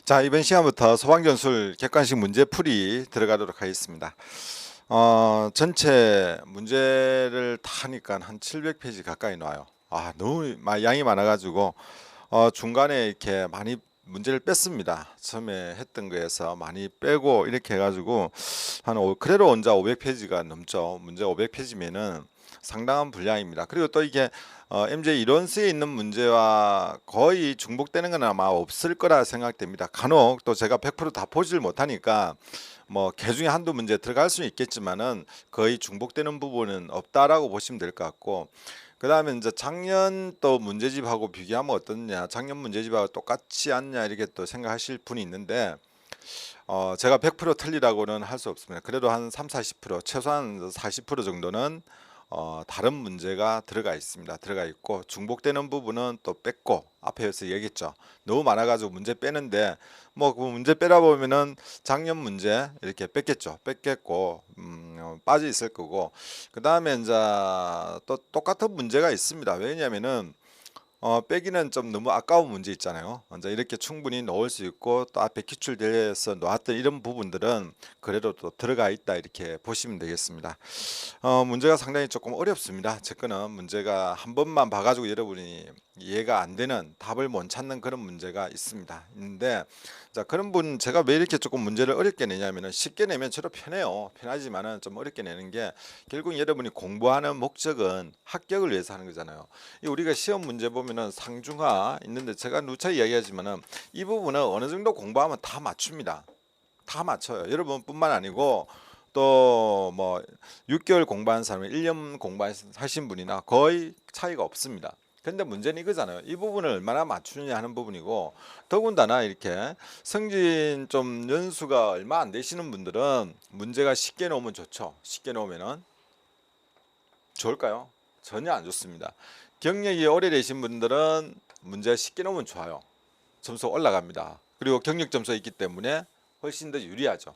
자, 이번 시간부터 소방전술 객관식 문제풀이 들어가도록 하겠습니다. 전체 문제를 다 하니까 한 700페이지 가까이 나와요. 너무 양이 많아가지고 중간에 이렇게 많이 문제를 뺐습니다. 처음에 했던 거에서 많이 빼고 이렇게 해가지고 그래도 혼자 500페이지가 넘죠. 문제 500페이지면은 상당한 분량입니다. 그리고 또 이게 MJ 이론서에 있는 문제와 거의 중복되는 건 아마 없을 거라 생각됩니다. 간혹 또 제가 100%다 보질 못하니까 뭐 개중에 한두 문제 들어갈 수는 있겠지만은 거의 중복되는 부분은 없다라고 보시면 될 것 같고, 그 다음에 이제 작년 또 문제집하고 비교하면 어떻냐, 작년 문제집하고 똑같지 않냐 이렇게 또 생각하실 분이 있는데, 제가 100% 틀리라고는 할 수 없습니다. 그래도 한 3, 40% 최소한 40% 정도는 다른 문제가 들어가 있습니다. 들어가 있고, 중복되는 부분은 또 뺐고, 앞에서 얘기했죠. 너무 많아가지고 문제 빼는데 뭐 그 문제 빼다 보면은 작년 문제 이렇게 뺐겠죠. 뺐겠고 빠져 있을 거고, 그 다음에 이제 또 똑같은 문제가 있습니다. 왜냐면은 빼기는 좀 너무 아까운 문제 있잖아요. 먼저 이렇게 충분히 넣을 수 있고, 또 앞에 기출대에서 놓았던 이런 부분들은 그래도 또 들어가 있다 이렇게 보시면 되겠습니다. 문제가 상당히 조금 어렵습니다. 제 거는 문제가 한 번만 봐가지고 여러분이 이해가 안 되는, 답을 못 찾는 그런 문제가 있는데, 자, 그런 분 제가 왜 이렇게 조금 문제를 어렵게 내냐면은, 쉽게 내면 저도 편해요. 편하지만은 좀 어렵게 내는 게, 결국 여러분이 공부하는 목적은 합격을 위해서 하는 거잖아요. 우리가 시험 문제 보면은 상중하 있는데, 제가 누차 이야기하지만은 이 부분은 어느 정도 공부하면 다 맞춥니다. 다 맞춰요. 여러분뿐만 아니고 또 뭐 6개월 공부한 사람, 1년 공부하신 분이나 거의 차이가 없습니다. 근데 문제는 이거잖아요. 이 부분을 얼마나 맞추느냐 하는 부분이고, 더군다나 이렇게 성진 좀 연수가 얼마 안 되시는 분들은 문제가 쉽게 나오면 좋죠. 쉽게 나오면은 좋을까요? 전혀 안 좋습니다. 경력이 오래되신 분들은 문제가 쉽게 나오면 좋아요. 점수 올라갑니다. 그리고 경력 점수가 있기 때문에 훨씬 더 유리하죠.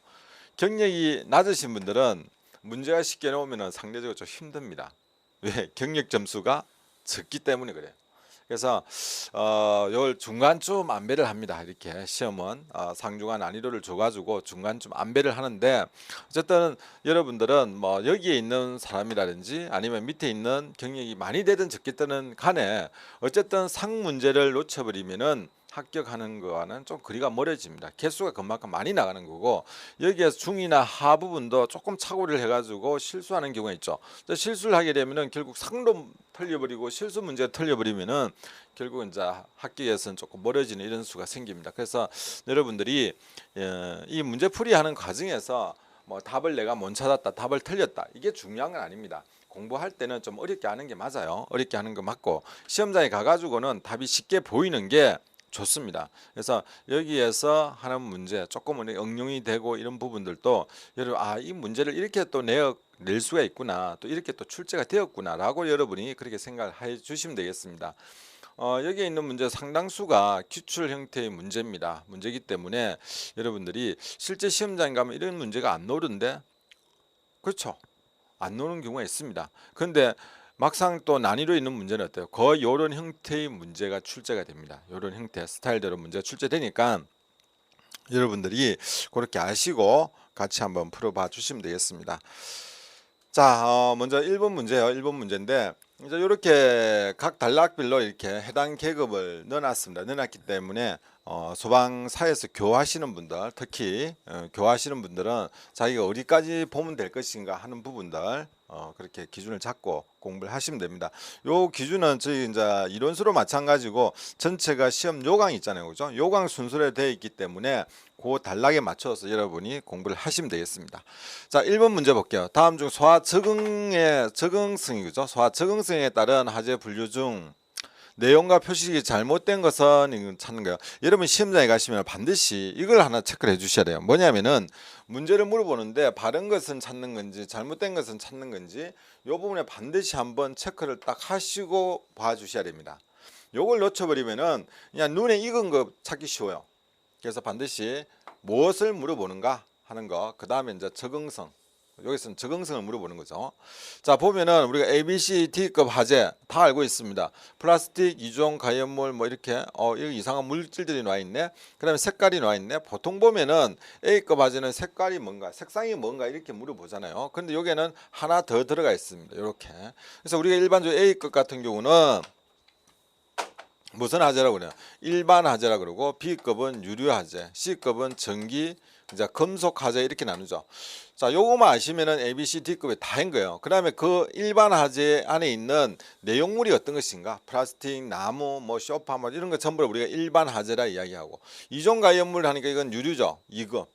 경력이 낮으신 분들은 문제가 쉽게 나오면 상대적으로 좀 힘듭니다. 왜? 경력 점수가 적기 때문에 그래요. 그래서 요 중간쯤 안배를 합니다. 이렇게 시험은 상중한 난이도를 줘가지고 중간쯤 안배를 하는데, 어쨌든 여러분들은 뭐 여기에 있는 사람이라든지 아니면 밑에 있는 경력이 많이 되든 적겠든 간에 어쨌든 상 문제를 놓쳐버리면은 합격하는 거와는 좀 거리가 멀어집니다. 개수가 그만큼 많이 나가는 거고, 여기에서 중이나 하 부분도 조금 착오를 해가지고 실수하는 경우가 있죠. 실수를 하게 되면은 결국 상도 틀려버리고 실수 문제 틀려버리면은 결국 이제 합격에서는 조금 멀어지는 이런 수가 생깁니다. 그래서 여러분들이 이 문제풀이하는 과정에서 뭐 답을 내가 못 찾았다, 답을 틀렸다, 이게 중요한 건 아닙니다. 공부할 때는 좀 어렵게 하는 게 맞아요. 어렵게 하는 거 맞고, 시험장에 가가지고는 답이 쉽게 보이는 게 좋습니다. 그래서 여기에서 하는 문제 조금은 응용이 되고 이런 부분들도 여러분, 이 문제를 이렇게 또 낼 수가 있구나, 또 이렇게 또 출제가 되었구나 라고 여러분이 그렇게 생각을 해 주시면 되겠습니다. 여기에 있는 문제 상당수가 기출 형태의 문제입니다. 문제이기 때문에 여러분들이 실제 시험장에 가면 이런 문제가 안 나오는데, 그렇죠, 안 나오는 경우가 있습니다. 그런데 막상 또 난이도 있는 문제는 어때요? 거의 이런 형태의 문제가 출제가 됩니다. 이런 형태 스타일대로 문제가 출제되니까 여러분들이 그렇게 아시고 같이 한번 풀어봐 주시면 되겠습니다. 자, 먼저 1번 문제예요. 1번 문제인데, 이제 이렇게 각 단락별로 이렇게 해당 계급을 넣어놨습니다. 넣어놨기 때문에 소방사에서 교하시는 분들, 특히 교하시는 분들은 자기가 어디까지 보면 될 것인가 하는 부분들 그렇게 기준을 잡고 공부를 하시면 됩니다. 요 기준은 저희 이제 이론수로 마찬가지고 전체가 시험 요강 있잖아요, 그죠? 요강 순서로 되어 있기 때문에 그 단락에 맞춰서 여러분이 공부를 하시면 되겠습니다. 자, 1번 문제 볼게요. 다음 중 소화 적응의 적응성이, 그죠? 소화 적응성에 따른 하재 분류 중 내용과 표식이 잘못된 것은 찾는 거예요. 여러분 시험장에 가시면 반드시 이걸 하나 체크를 해 주셔야 돼요. 뭐냐면은 문제를 물어보는데 바른 것은 찾는 건지 잘못된 것은 찾는 건지 이 부분에 반드시 한번 체크를 딱 하시고 봐 주셔야 됩니다. 요걸 놓쳐버리면은 그냥 눈에 익은 거 찾기 쉬워요. 그래서 반드시 무엇을 물어보는가 하는 거, 그 다음에 이제 적응성, 여기서는 적응성을 물어보는 거죠. 자, 보면은 우리가 A, B, C, D급 화재 다 알고 있습니다. 플라스틱, 이종, 가연물 뭐 이렇게 여기 이상한 물질들이 나와 있네. 그다음에 색깔이 나와 있네. 보통 보면은 A급 화재는 색깔이 뭔가, 색상이 뭔가 이렇게 물어보잖아요. 근데 여기에는 하나 더 들어가 있습니다. 이렇게. 그래서 우리가 일반적으로 A급 같은 경우는 무슨 화재라고 그래요? 일반 화재라 그러고, B급은 유류 화재, C급은 전기, 이제 금속 화재 이렇게 나누죠. 자, 요거만 아시면은 A, B, C, D급이 다인 거예요. 그 다음에 그 일반 화재 안에 있는 내용물이 어떤 것인가? 플라스틱, 나무, 뭐 소파, 뭐 이런 거 전부 우리가 일반 화재라 이야기하고, 이종 가연물 하니까 이건 유류죠. 2급.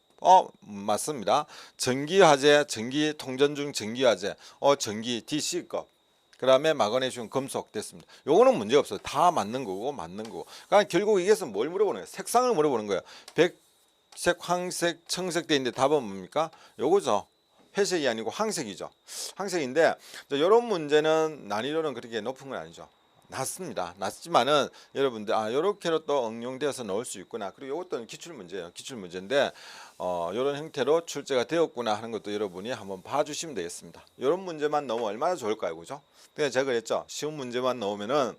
맞습니다. 전기 화재, 전기 통전 중 전기 화재, 전기 DC급. 그 다음에 마그네슘, 금속 됐습니다. 요거는 문제 없어요. 다 맞는 거고 맞는 거고. 그러니까 결국 이게서 뭘 물어보는 거예요? 색상을 물어보는 거예요. 백색, 황색, 청색 돼 있는데 답은 뭡니까? 요거죠. 회색이 아니고 황색이죠. 황색인데 이런 문제는 난이도는 그렇게 높은 건 아니죠. 낮습니다. 낮지만은 여러분들 요렇게로 또 응용되어서 넣을 수 있구나. 그리고 이것도 기출 문제예요. 기출 문제인데 이런 형태로 출제가 되었구나 하는 것도 여러분이 한번 봐주시면 되겠습니다. 이런 문제만 넣으면 얼마나 좋을까요, 그죠? 근데 제가 그랬죠. 쉬운 문제만 넣으면은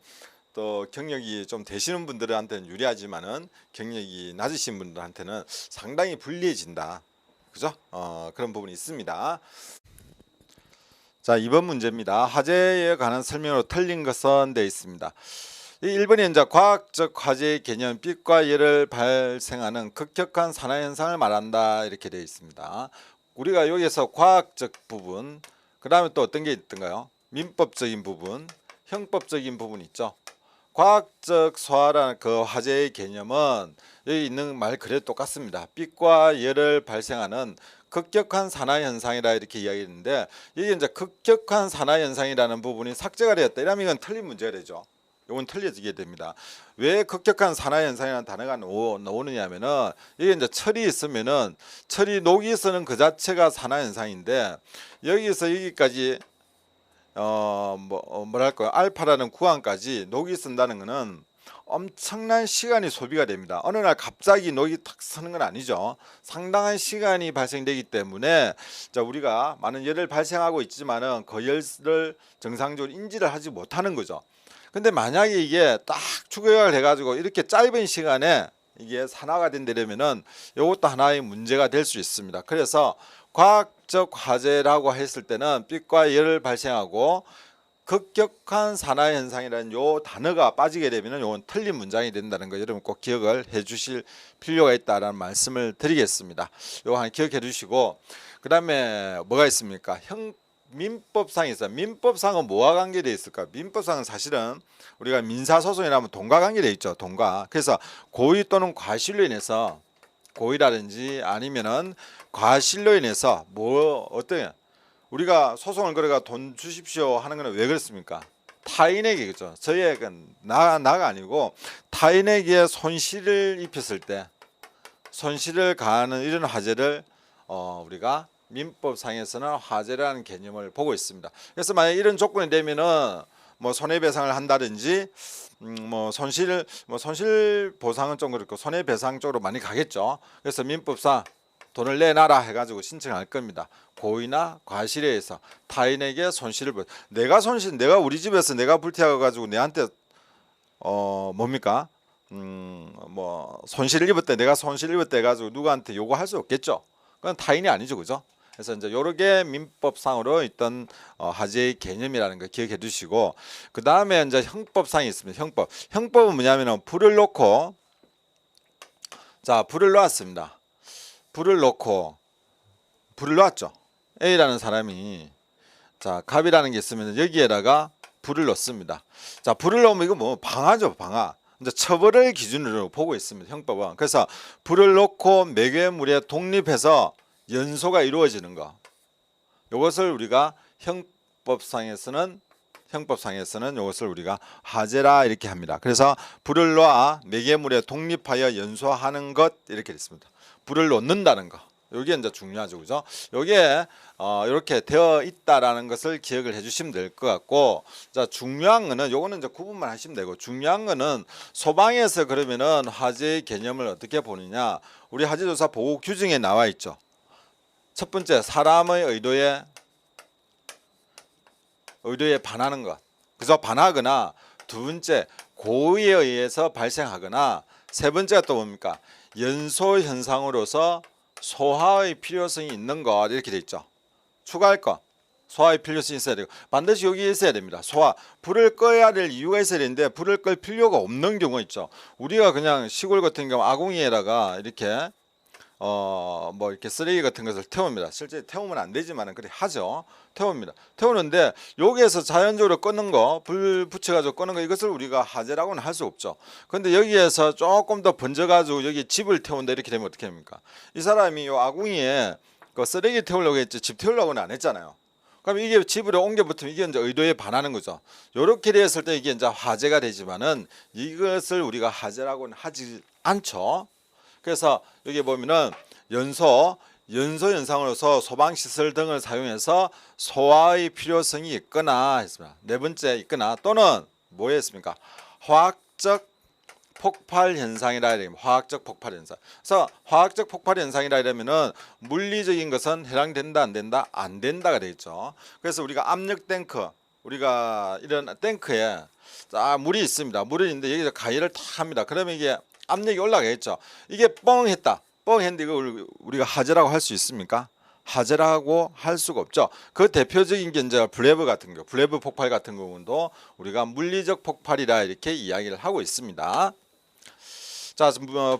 또 경력이 좀 되시는 분들한테는 유리하지만은 경력이 낮으신 분들한테는 상당히 불리해진다. 그죠? 그런 부분이 있습니다. 자, 2번 문제입니다. 화재에 관한 설명으로 틀린 것은 되어 있습니다. 이 1번이 이제 과학적 화재의 개념, 빛과 열을 발생하는 급격한 산화현상을 말한다 이렇게 되어 있습니다. 우리가 여기서 과학적 부분, 그 다음에 또 어떤 게 있던가요? 민법적인 부분, 형법적인 부분 있죠. 과학적 소화라는 그 화재의 개념은 여기 있는 말 그대로 똑같습니다. 빛과 열을 발생하는 급격한 산화 현상이라 이렇게 이야기했는데, 이게 이제 급격한 산화 현상이라는 부분이 삭제가 되었다. 이러면 이건 틀린 문제가 되죠. 이건 틀려지게 됩니다. 왜 급격한 산화 현상이라는 단어가 나오느냐면은 이게 이제 철이 있으면은 철이 녹이 쓰는 그 자체가 산화 현상인데, 여기서 여기까지 뭐랄까요, 알파라는 구간까지 녹이 쓴다는 것은 엄청난 시간이 소비가 됩니다. 어느 날 갑자기 녹이 탁 서는 건 아니죠. 상당한 시간이 발생되기 때문에 우리가 많은 열을 발생하고 있지만은 그 열을 정상적으로 인지를 하지 못하는 거죠. 근데 만약에 이게 딱 추가열 해가지고 이렇게 짧은 시간에 이게 산화가 된다면은 이것도 하나의 문제가 될 수 있습니다. 그래서 과학적 화재라고 했을 때는 빛과 열을 발생하고 급격한 산화 현상이라는 요 단어가 빠지게 되면은 요건 틀린 문장이 된다는 거 여러분 꼭 기억을 해 주실 필요가 있다라는 말씀을 드리겠습니다. 요거 하나 기억해 주시고, 그다음에 뭐가 있습니까? 민법상이 있어요. 민법상은 뭐와 관계되어 있을까? 민법상은 사실은 우리가 민사소송이라 하면 돈과 관계되어 있죠. 돈과. 그래서 고의 또는 과실로 인해서, 고의라든지 아니면은 과실로 인해서 어떤 우리가 소송을 걸어가 돈 주십시오 하는 거는 왜 그렇습니까? 타인에게, 그죠? 저희에게 나가 아니고 타인에게 손실을 입혔을 때 손실을 가하는 이런 화재를 우리가 민법상에서는 화재라는 개념을 보고 있습니다. 그래서 만약 이런 조건이 되면은 뭐 손해배상을 한다든지 뭐 손실 보상은 좀 그렇고 손해배상 쪽으로 많이 가겠죠. 그래서 민법상 돈을 내놔라 해가지고 신청할 겁니다. 고의나 과실에 의해서 타인에게 손실을 내가 우리 집에서 내가 불태워가지고 내한테 뭡니까? 뭐 손실을 입었대, 내가 손실을 입었대 해가지고 누구한테 요구할 수 없겠죠. 그건 타인이 아니죠, 그죠? 그래서 이제 요렇게 민법상으로 있던 화재의 개념이라는 거 기억해 두시고, 그 다음에 이제 형법상이 있습니다. 형법은 뭐냐면은 불을 놓고, 자, 불을 놓았습니다. 불을 놓았죠. A라는 사람이, 자, 갑이라는 게 있으면 여기에다가 불을 넣습니다. 자, 불을 넣으면 이거 뭐 방화죠, 방화. 이제 처벌을 기준으로 보고 있습니다. 형법은. 그래서 불을 놓고 매개물에 독립해서 연소가 이루어지는 거, 이것을 우리가 형법상에서는 이것을 우리가 화재라 이렇게 합니다. 그래서 불을 놓아 매개물에 독립하여 연소하는 것 이렇게 있습니다. 불을 놓는다는 거, 이게 이제 중요하죠, 그죠? 이게 이렇게 되어 있다라는 것을 기억을 해주시면 될 것 같고, 자, 중요한 거는 요거는 이제 구분만 하시면 되고, 중요한 거는 소방에서 그러면은 화재의 개념을 어떻게 보느냐, 우리 화재조사 보고 규정에 나와 있죠. 첫 번째 사람의 의도에 반하는 것. 그래서 반하거나 두 번째 고의에 의해서 발생하거나 세 번째가 또 뭡니까? 연소 현상으로서 소화의 필요성이 있는 것 이렇게 돼 있죠. 추가할 것. 소화의 필요성이 있어야 되고 반드시 여기 있어야 됩니다. 소화. 불을 꺼야 될 이유가 있어야 되는데 불을 끌 필요가 없는 경우 있죠. 우리가 그냥 시골 같은 경우 아궁이에다가 이렇게 뭐 이렇게 쓰레기 같은 것을 태웁니다. 실제 태우면 안 되지만은 그래 하죠. 태웁니다. 태우는데 여기에서 자연적으로 끄는 거, 불 붙여가지고 끄는 거 이것을 우리가 화재라고는 할 수 없죠. 근데 여기에서 조금 더 번져가지고 여기 집을 태운다 이렇게 되면 어떻게 됩니까? 이 사람이 요 아궁이에 그 쓰레기 태우려고 했지 집 태우려고는 안 했잖아요. 그럼 이게 집으로 옮겨 붙으면 이게 이제 의도에 반하는 거죠. 요렇게 됐을 때 이게 이제 화재가 되지만은 이것을 우리가 화재라고는 하지 않죠. 그래서 여기 보면은 연소 현상으로서 소방시설 등을 사용해서 소화의 필요성이 있거나 했습니다. 네 번째 있거나 또는 뭐였습니까? 화학적 폭발 현상이라 이러면 화학적 폭발 현상. 그래서 화학적 폭발 현상이라 이러면은 물리적인 것은 해당된다 안 된다 안 된다가 되겠죠. 그래서 우리가 압력 탱크 우리가 이런 탱크에 물이 있습니다. 물이 있는데 여기서 가열을 탁 합니다. 그러면 이게 압력이 올라가겠죠. 이게 뻥 했는데 이거 우리가 화재라고 할 수 있습니까? 화재라고 할 수가 없죠. 그 대표적인 게 이제 블레브 같은 거, 블레브 폭발 같은 경우도 우리가 물리적 폭발이라 이렇게 이야기를 하고 있습니다. 자,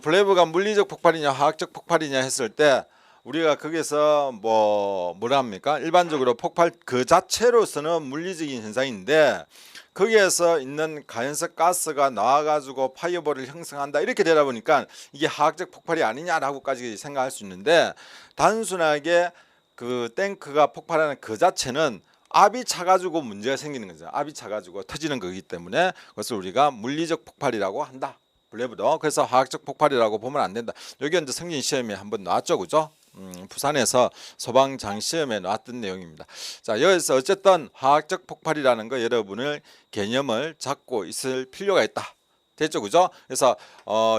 블레브가 물리적 폭발이냐 화학적 폭발이냐 했을 때 우리가 거기서 뭐라 합니까? 일반적으로 폭발 그 자체로서는 물리적인 현상인데 거기에서 있는 가연석 가스가 나와가지고 파이어볼을 형성한다 이렇게 되다 보니까 이게 화학적 폭발이 아니냐라고까지 생각할 수 있는데 단순하게 그 탱크가 폭발하는 그 자체는 압이 차가지고 문제가 생기는 거죠. 압이 차가지고 터지는 거기 때문에 그것을 우리가 물리적 폭발이라고 한다. 블레브도 그래서 화학적 폭발이라고 보면 안 된다. 여기 이제 성진 시험에 한번 나왔죠, 그죠? 부산에서 소방장 시험에 나왔던 내용입니다. 자, 여기서 어쨌든 화학적 폭발이라는 거 여러분을 개념을 잡고 있을 필요가 있다. 됐죠, 그죠? 그래서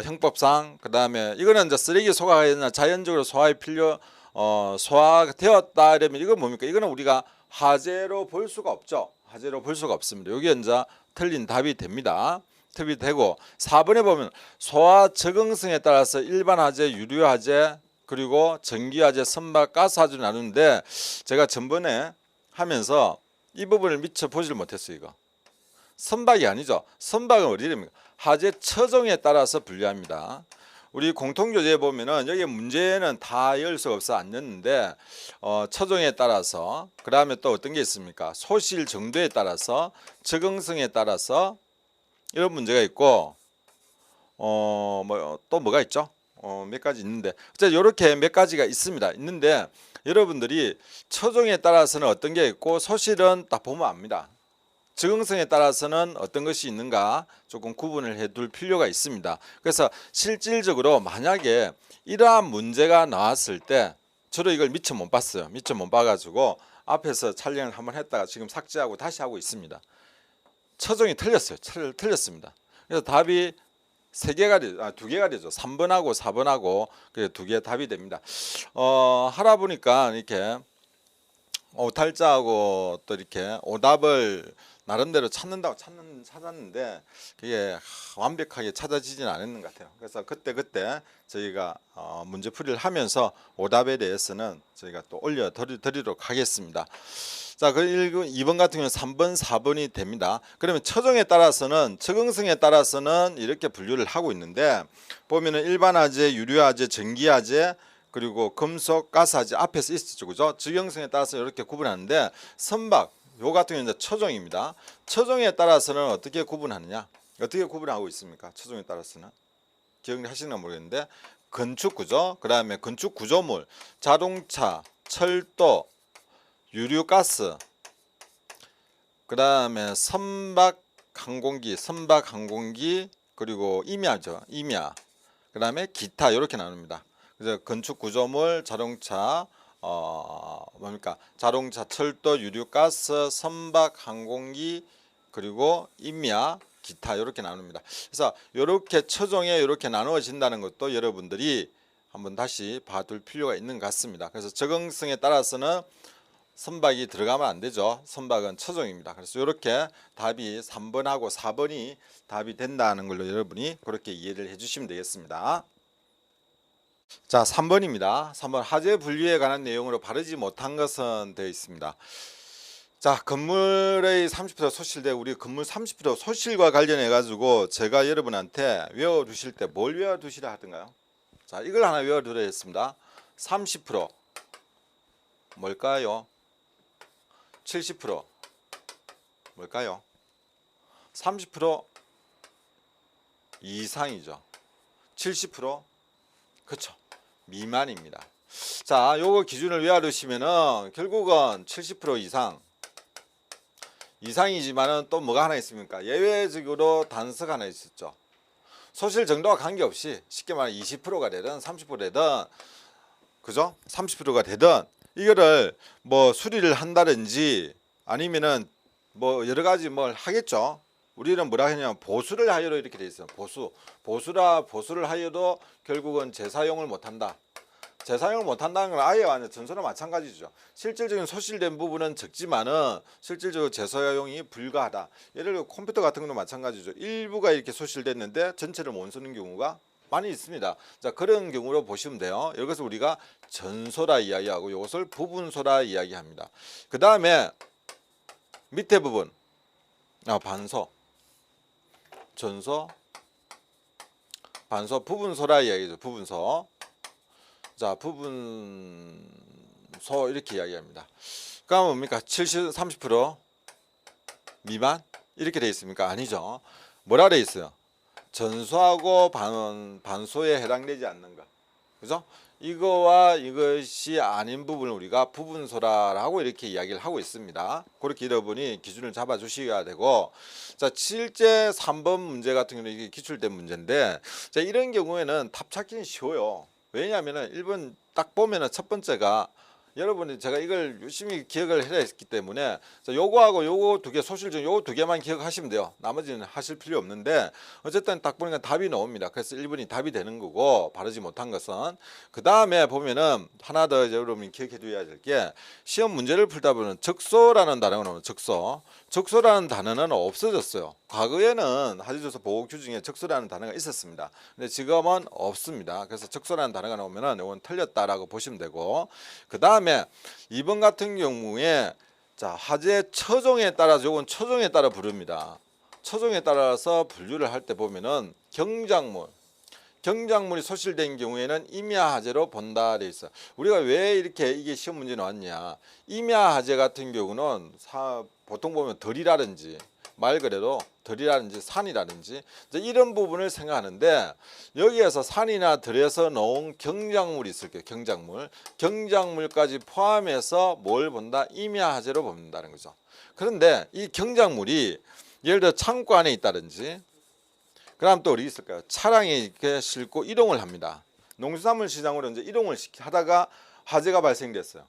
형법상 그다음에 이거는 이제 쓰레기 소화가 자연적으로 소화의 소화가 되었다 이러면 이건 뭡니까? 이거는 우리가 화재로 볼 수가 없죠. 화재로 볼 수가 없습니다. 여기 이제 틀린 답이 됩니다. 답이 되고 4번에 보면 소화 적응성에 따라서 일반 화재, 유류 화재 그리고 전기화재, 선박, 가스화재를 나누는데 제가 전번에 하면서 이 부분을 미처 보질 못했어요. 이거 선박이 아니죠. 선박은 어디입니까? 화재 처종에 따라서 분류합니다. 우리 공통교재에 보면은 여기 문제는 다 열 수가 없어 안 였는데 처종에 따라서 그 다음에 또 어떤 게 있습니까? 소실 정도에 따라서 적응성에 따라서 이런 문제가 있고 또 뭐가 있죠? 몇 가지 있는데 이렇게 몇 가지가 있는데 여러분들이 처종에 따라서는 어떤 게 있고 소실은 딱 보면 압니다. 적응성에 따라서는 어떤 것이 있는가 조금 구분을 해둘 필요가 있습니다. 그래서 실질적으로 만약에 이러한 문제가 나왔을 때 저도 이걸 미처 못 봤어요. 미처 못 봐가지고 앞에서 촬영을 한번 했다가 지금 삭제하고 다시 하고 있습니다. 처종이 틀렸어요. 틀렸습니다. 그래서 답이 두 개가 되죠. 3번하고 4번하고 두 개 답이 됩니다. 하다 보니까 이렇게 오탈자하고 또 이렇게 오답을 나름대로 찾았는데 그게 완벽하게 찾아지지는 않았는 것 같아요. 그래서 그때 저희가 문제풀이를 하면서 오답에 대해서는 저희가 또 올려드리도록 하겠습니다. 자, 그 2번 같은 경우는 3번, 4번이 됩니다. 그러면 처종에 따라서는 적응성에 따라서는 이렇게 분류를 하고 있는데 보면은 일반화재, 유류화재, 전기화재 그리고 금속, 가스화재 앞에서 있었죠, 그죠? 적용성에 따라서 이렇게 구분하는데 선박 요 같은 경우는 처종입니다. 처종에 따라서는 어떻게 구분하느냐? 어떻게 구분하고 있습니까? 처종에 따라서는 기억하시는가 모르겠는데 건축 구조, 그 다음에 건축 구조물, 자동차, 철도, 유류가스, 그 다음에 선박 항공기 그리고 임야죠, 임야, 그 다음에 기타 이렇게 나눕니다. 그래서 건축 구조물, 자동차, 자동차, 철도, 유류가스, 선박, 항공기 그리고 임야, 기타 이렇게 나눕니다. 그래서 이렇게 처종에 이렇게 나누어진다는 것도 여러분들이 한번 다시 봐둘 필요가 있는 것 같습니다. 그래서 적응성에 따라서는 선박이 들어가면 안 되죠. 선박은 처종입니다. 그래서 이렇게 답이 3번하고 4번이 답이 된다는 걸로 여러분이 그렇게 이해를 해주시면 되겠습니다. 자, 3번입니다. 3번 하재 분류에 관한 내용으로 바르지 못한 것은 되어 있습니다. 자, 건물의 30% 소실대, 우리 건물 30% 소실과 관련해 가지고 제가 여러분한테 외워두실 때 뭘 외워두시라 하던가요? 자, 이걸 하나 외워두려 했습니다. 30% 뭘까요? 70% 뭘까요? 30% 이상이죠. 70% 그쵸, 미만입니다. 자, 요거 기준을 외워두시면은 결국은 70% 이상이지만은 또 뭐가 하나 있습니까? 예외적으로 단서가 하나 있었죠. 소실 정도와 관계없이 쉽게 말해 20%가 되든 30%가 되든 그죠? 30%가 되든 이거를 뭐 수리를 한다든지 아니면은 뭐 여러 가지 뭘 하겠죠. 우리는 뭐라 하냐면 보수를 하여로 이렇게 돼 있어요. 보수를 하여도 결국은 재사용을 못 한다. 재사용을 못한다는 건 아예 완전 전소나 마찬가지죠. 실질적인 소실된 부분은 적지만은 실질적으로 재사용이 불가하다. 예를 들어 컴퓨터 같은 경우도 마찬가지죠. 일부가 이렇게 소실됐는데 전체를 못 쓰는 경우가 많이 있습니다. 자, 그런 경우로 보시면 돼요. 이것을 우리가 전소라 이야기하고 이것을 부분소라 이야기합니다. 그 다음에 밑에 부분 반소, 전소, 반소, 부분소라 이야기죠. 부분소. 자, 부분소 이렇게 이야기합니다. 그러면 뭡니까? 70, 30% 미만 이렇게 돼 있습니까? 아니죠. 뭐라 돼 있어요? 전소하고 반소에 해당되지 않는 것. 그죠? 이거와 이것이 아닌 부분을 우리가 부분소라라고 이렇게 이야기를 하고 있습니다. 그렇게 여러분이 기준을 잡아 주셔야 되고, 자, 실제 3번 문제 같은 경우는 이게 기출된 문제인데, 자, 이런 경우에는 답 찾기는 쉬워요. 왜냐하면은 1번 딱 보면은 첫 번째가 여러분이 제가 이걸 열심히 기억을 해야 했기 때문에 자, 요거하고 요거 두 개 소실 중 요거 두 개만 기억하시면 돼요. 나머지는 하실 필요 없는데 어쨌든 딱 보니까 답이 나옵니다. 그래서 1번이 답이 되는 거고 바르지 못한 것은 그 다음에 보면은 하나 더 여러분이 기억해 두어야 될 게 시험 문제를 풀다 보면 적소라는 단어가 나오면 적소라는 단어는 없어졌어요. 과거에는 하재조사 보호 규정에 적소라는 단어가 있었습니다. 근데 지금은 없습니다. 그래서 적소라는 단어가 나오면은 이건 틀렸다라고 보시면 되고 그 다음에 2번 같은 경우에 자, 화재 처종에 따라서 요건 처종에 따라 부릅니다. 처종에 따라서 분류를 할 때 보면은 경작물이 소실된 경우에는 임야화재로 본다 돼 있어. 우리가 왜 이렇게 이게 시험 문제 나왔냐? 임야화재 같은 경우는 보통 보면 덜이라든지 말 그대로 덜이라든지 산이라든지 이런 부분을 생각하는데 여기에서 산이나 덜에서 놓은 경작물이 있을 거예요. 경작물까지 포함해서 뭘 본다? 임야화재로 본다는 거죠. 그런데 이 경작물이 예를 들어 창고 안에 있다든지 그다음 또 어디 있을까요? 차량에 이렇게 싣고 이동을 합니다. 농수산물 시장으로 이제 이동을 하다가 화재가 발생됐어요.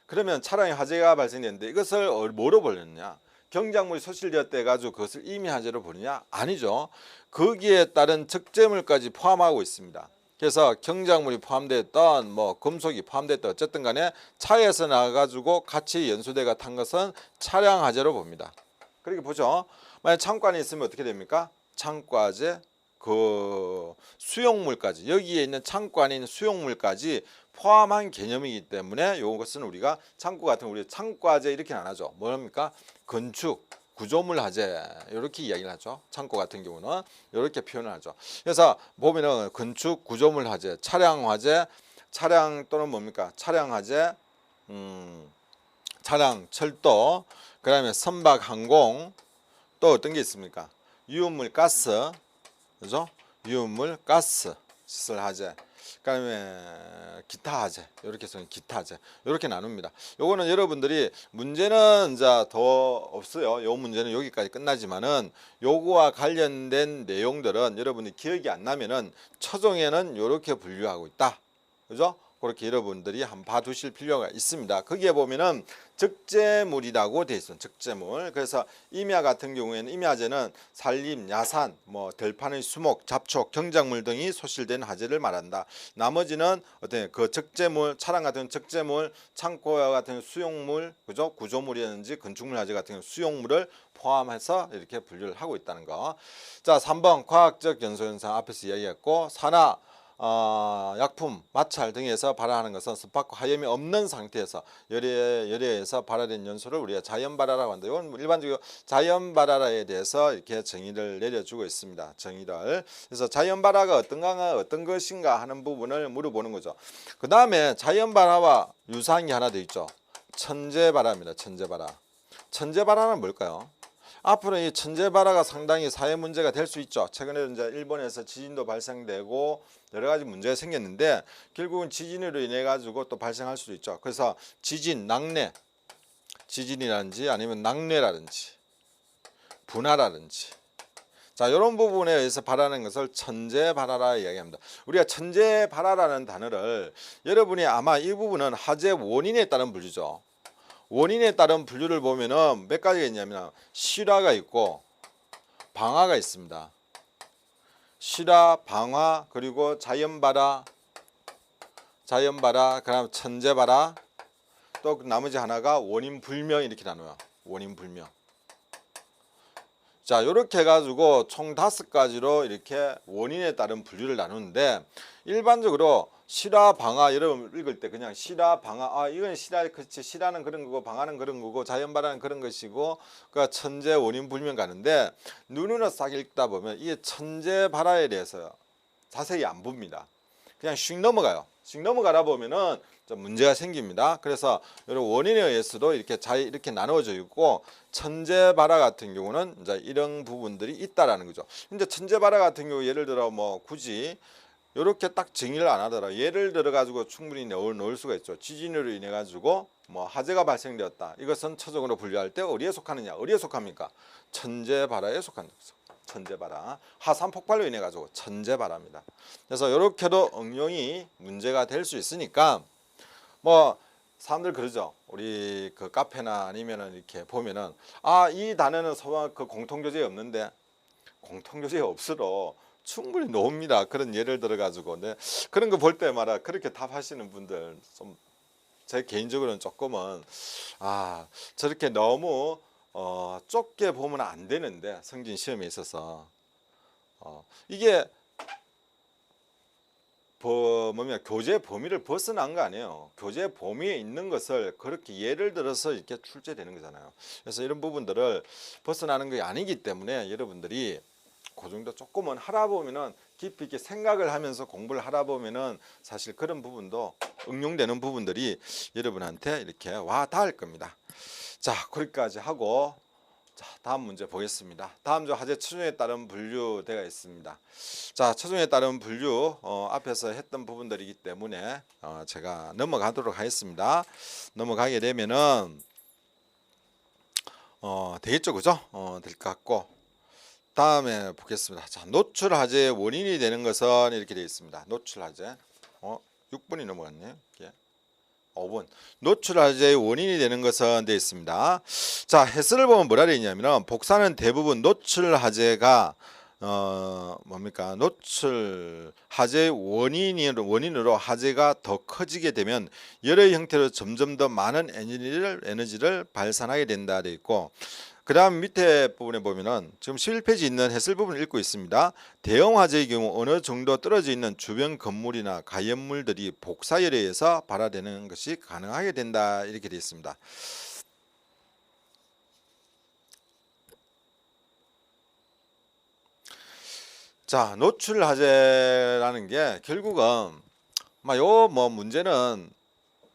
그러면 차량에 화재가 발생됐는데 이것을 뭐로 보느냐? 경작물이 소실되었다 해가지고 그것을 임야화재로 보느냐? 아니죠. 거기에 따른 적재물까지 포함하고 있습니다. 그래서 경작물이 포함됐던 뭐 금속이 포함됐던 어쨌든 간에 차에서 나가가지고 같이 연소대가 탄 것은 차량화재로 봅니다. 그렇게 보죠. 만약 창고 안에 있으면 어떻게 됩니까? 창고화재, 그 수용물까지 여기에 있는 창고 안에 있는 수용물까지 포함한 개념이기 때문에 이것은 우리가 창고 같은 우리 창고화재 이렇게 안 하죠. 뭐랍니까? 건축, 구조물 화재 이렇게 이야기를 하죠. 창고 같은 경우는 이렇게 표현을 하죠. 그래서 보면은 건축, 구조물 화재, 차량 화재, 차량 또는 뭡니까? 차량 화재, 차량, 철도, 그다음에 선박, 항공, 또 어떤 게 있습니까? 유압물, 가스, 그죠? 유압물, 가스, 시설 화재, 그다음에 기타 화재 이렇게 해서 기타 화재 이렇게 나눕니다. 요거는 여러분들이 문제는 이제 더 없어요. 요 문제는 여기까지 끝나지만은 요거와 관련된 내용들은 여러분이 기억이 안 나면은 처종에는 이렇게 분류하고 있다. 그죠? 그렇게 여러분들이 한번 봐두실 필요가 있습니다. 거기에 보면은 적재물이라고 되어 있어요. 적재물. 그래서 임야 같은 경우에는 임야재는 산림, 야산, 뭐 들판의 수목, 잡초, 경작물 등이 소실된 화재를 말한다. 나머지는 어떤 그 적재물, 차량 같은 적재물, 창고와 같은 수용물, 그죠? 구조물이라든지 건축물 화재 같은 수용물을 포함해서 이렇게 분류를 하고 있다는 거. 자, 3번 과학적 연소 현상 앞에서 이야기했고, 산화 약품, 마찰 등에서 발화하는 것은 습하고 하염이 없는 상태에서 열에 의해서 발화된 연소를 우리가 자연 발화라고 한다. 이건 일반적으로 자연 발화에 대해서 이렇게 정의를 내려주고 있습니다. 정의를. 그래서 자연 발화가 어떤 것인가 하는 부분을 물어보는 거죠. 그 다음에 자연 발화와 유사한 게 하나 더 있죠. 천재 발화입니다. 천재 발화. 천재 발화는 뭘까요? 앞으로 이 천재 발화가 상당히 사회 문제가 될 수 있죠. 최근에 이제 일본에서 지진도 발생되고 여러 가지 문제가 생겼는데 결국은 지진으로 인해 가지고 또 발생할 수도 있죠. 그래서 지진, 낙뢰, 지진이라든지 아니면 낙뢰라든지 분화라든지 자, 이런 부분에 의해서 발화하는 것을 천재 발화라 이야기합니다. 우리가 천재 발화라는 단어를 여러분이 아마 이 부분은 화재 원인에 따른 분류죠. 원인에 따른 분류를 보면은 몇 가지가 있냐면 실화가 있고 방화가 있습니다. 실화, 방화, 그리고 자연발화, 그다음 천재발화, 또 나머지 하나가 원인불명 이렇게 나눠요. 원인불명. 자, 이렇게 해가지고 총 5가지로 이렇게 원인에 따른 분류를 나누는데 일반적으로 실화, 방화 여러분 읽을 때 그냥 실화, 방화 이건 실화, 그렇지 실화는 그런 거고 방화는 그런 거고 자연발화는 그런 것이고 그러니까 천재, 원인, 불명 가는데 눈으로 싹 읽다 보면 이게 천재 발화에 대해서 자세히 안 봅니다. 그냥 슉 넘어가요. 슉 넘어가다 보면은 좀 문제가 생깁니다. 그래서 이런 원인에 의해서도 이렇게 나누어져 있고 천재 발화 같은 경우는 이제 이런 부분들이 있다라는 거죠. 근데 천재 발화 같은 경우 예를 들어 뭐 굳이 이렇게 딱 정의를 안 하더라도 예를 들어 가지고 충분히 넣을 수가 있죠. 지진으로 인해 가지고 뭐 화재가 발생되었다. 이것은 초적으로 분류할 때 어디에 속하느냐? 어디에 속합니까? 천재 발화에 속하는 거죠. 천재 발화. 화산 폭발로 인해 가지고 천재 발화입니다. 그래서 이렇게도 응용이 문제가 될 수 있으니까 뭐 사람들 그러죠. 우리 그 카페나 아니면은 이렇게 보면은 이 단어는 서로 그 공통교재에 없는데 공통교재에 없어도 충분히 나옵니다. 그런 예를 들어 가지고 그런 거 볼 때마다 그렇게 답하시는 분들 좀 제 개인적으로는 조금은 저렇게 너무 좁게 보면 안 되는데 성진 시험에 있어서 이게 교재 범위를 벗어난 거 아니에요. 교재 범위에 있는 것을 그렇게 예를 들어서 이렇게 출제되는 거잖아요. 그래서 이런 부분들을 벗어나는 게 아니기 때문에 여러분들이 그 정도 조금은 하다 보면은 깊이 있게 생각을 하면서 공부를 하다 보면은 사실 그런 부분도 응용되는 부분들이 여러분한테 이렇게 와 닿을 겁니다. 자, 거기까지 하고 자, 다음 문제 보겠습니다. 다음 주 화재 최종에 따른 분류되어 있습니다. 자, 최종에 따른 분류 앞에서 했던 부분들이기 때문에 제가 넘어가도록 하겠습니다. 넘어가게 되면은 되겠죠, 그죠? 될 것 같고 다음에 보겠습니다. 자, 노출 화재의 원인이 되는 것은 이렇게 되어 있습니다. 노출 화재 6분이 넘어갔네요. 5분. 노출 화재의 원인이 되는 것은 되어 있습니다. 자, 해설을 보면 뭐라 되어 있냐면 복사는 대부분 노출 화재가 노출 화재의 원인으로 화재가 더 커지게 되면 열의 형태로 점점 더 많은 에너지를 발산하게 된다 되어 있고 그 다음 밑에 부분에 보면은 지금 11페이지 있는 해설 부분을 읽고 있습니다. 대형 화재의 경우 어느 정도 떨어져 있는 주변 건물이나 가연물들이 복사열에 의해서 발화되는 것이 가능하게 된다 이렇게 되어 있습니다. 자, 노출 화재라는 게 결국은 문제는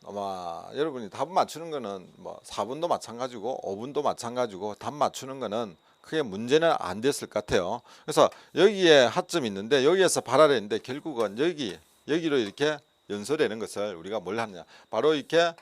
아마 여러분이 답 맞추는 거는 4분도 마찬가지고 5분도 마찬가지고 답 맞추는 거는 크게 문제는 안 됐을 것 같아요. 그래서 여기에 하점이 있는데 여기에서 발화를 했는데 결국은 여기로 이렇게 연소되는 것을 우리가 뭘 하느냐 바로 이렇게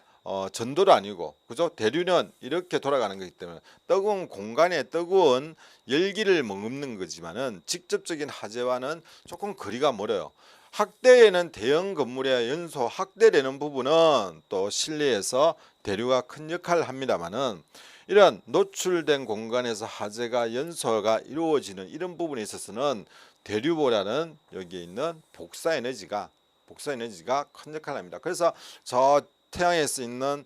전도도 아니고 그죠? 대류는 이렇게 돌아가는 거기 때문에 뜨거운 공간에 뜨거운 열기를 머금는 거지만은 직접적인 화재와는 조금 거리가 멀어요. 학대에는 대형 건물의 연소 학대되는 부분은 또 실내에서 대류가 큰 역할을 합니다만은 이런 노출된 공간에서 화재가 연소가 이루어지는 이런 부분에 있어서는 대류보다는 여기에 있는 복사 에너지가 큰 역할을 합니다. 그래서 저 태양에 쓰 있는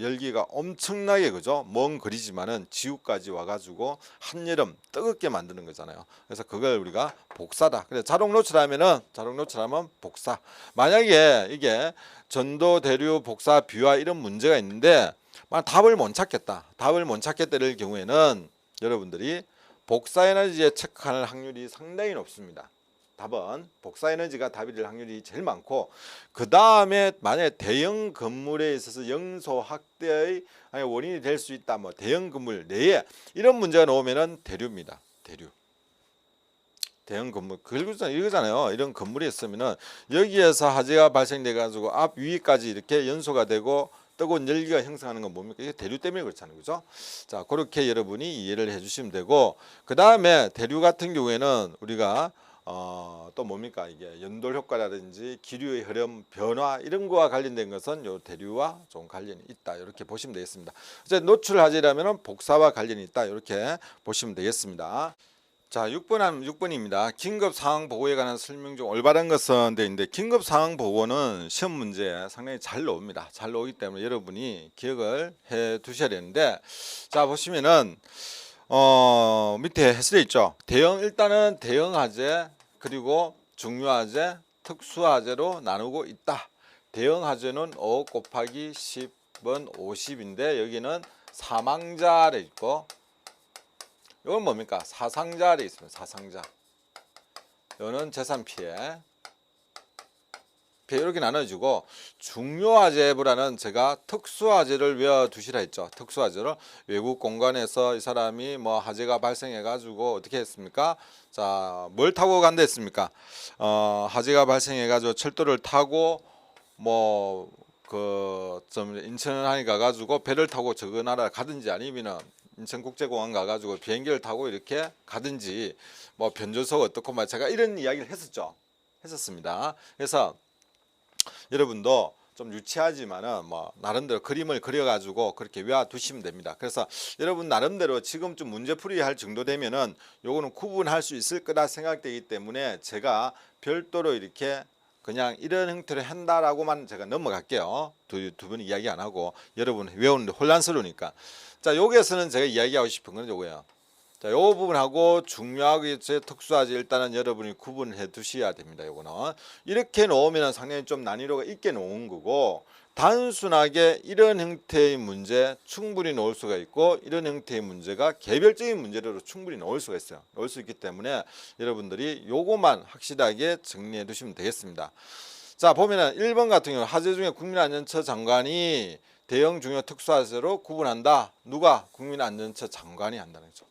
열기가 엄청나게 그죠? 먼 거리지만은 지구까지 와가지고 한여름 뜨겁게 만드는 거잖아요. 그래서 그걸 우리가 복사다. 그래서 자동 노출하면 복사. 만약에 이게 전도 대류 복사 비화 이런 문제가 있는데 답을 못 찾겠다를 경우에는 여러분들이 복사 에너지에 체크할 확률이 상당히 높습니다. 답은 복사 에너지가 답이 될 확률이 제일 많고, 그 다음에 만약에 대형 건물에 있어서 연소 확대의 원인이 될 수 있다. 뭐 대형 건물 내에 이런 문제가 나오면은 대류입니다. 대형 건물 이거잖아요. 이런 건물이 있으면은 여기에서 화재가 발생돼 가지고 앞 위까지 이렇게 연소가 되고 뜨거운 열기가 형성하는 건 뭡니까? 이게 대류 때문에 그렇잖아요. 그죠? 자, 그렇게 여러분이 이해를 해 주시면 되고, 그 다음에 대류 같은 경우에는 우리가 또 뭡니까? 이게 연돌 효과라든지 기류의 흐름 변화 이런 거와 관련된 것은 요 대류와 좀 관련이 있다. 이렇게 보시면 되겠습니다. 이제 노출 화재라면은 복사와 관련이 있다. 이렇게 보시면 되겠습니다. 자, 6번입니다. 긴급 상황 보고에 관한 설명 중 올바른 것은 되는데, 긴급 상황 보고는 시험 문제에 상당히 잘 나옵니다. 잘 나오기 때문에 여러분이 기억을 해 두셔야 되는데, 자, 보시면은 밑에 해설에 있죠. 일단은 대형 화재, 그리고 중요 화재, 특수 화재로 나누고 있다. 대형 화재는 5 곱하기 10은 50인데 여기는 사망자를 있고, 이건 뭡니까? 사상자를 있습니다. 사상자. 이거는 재산 피해 이렇게 나눠지고, 중요화재보다는 제가 특수화재를 외워두시라 했죠. 특수화재를 외국 공간에서 이 사람이 뭐 화재가 발생해 가지고 어떻게 했습니까? 자, 뭘 타고 간다 했습니까? 화재가 발생해 가지고 철도를 타고 뭐 좀 인천항에 가가지고 배를 타고 저 나라 가든지, 아니면은 인천국제공항 가가지고 비행기를 타고 이렇게 가든지, 뭐 변조석 어떻고 막 제가 이런 이야기를 했었습니다. 그래서 여러분도 좀 유치하지만은 뭐 나름대로 그림을 그려가지고 그렇게 외워두시면 됩니다. 그래서 여러분 나름대로 지금쯤 문제풀이 할 정도 되면은 요거는 구분할 수 있을 거다 생각되기 때문에 제가 별도로 이렇게 그냥 이런 형태로 한다라고만 제가 넘어갈게요. 두 분이 이야기 안 하고, 여러분 외우는데 혼란스러우니까. 자, 여기에서는 제가 이야기하고 싶은 건 요거예요. 자, 요 부분하고 중요하게 특수화재 일단은 여러분이 구분해 두셔야 됩니다. 요거는 이렇게 놓으면 상당히 좀 난이도가 있게 놓은 거고, 단순하게 이런 형태의 문제 충분히 놓을 수가 있고, 이런 형태의 문제가 개별적인 문제로 충분히 놓을 수가 있어요. 놓을 수 있기 때문에 여러분들이 요거만 확실하게 정리해 두시면 되겠습니다. 자, 보면은 1번 같은 경우 화재 중에 국민안전처 장관이 대형 중요 특수화재로 구분한다. 누가? 국민안전처 장관이 한다는 거죠.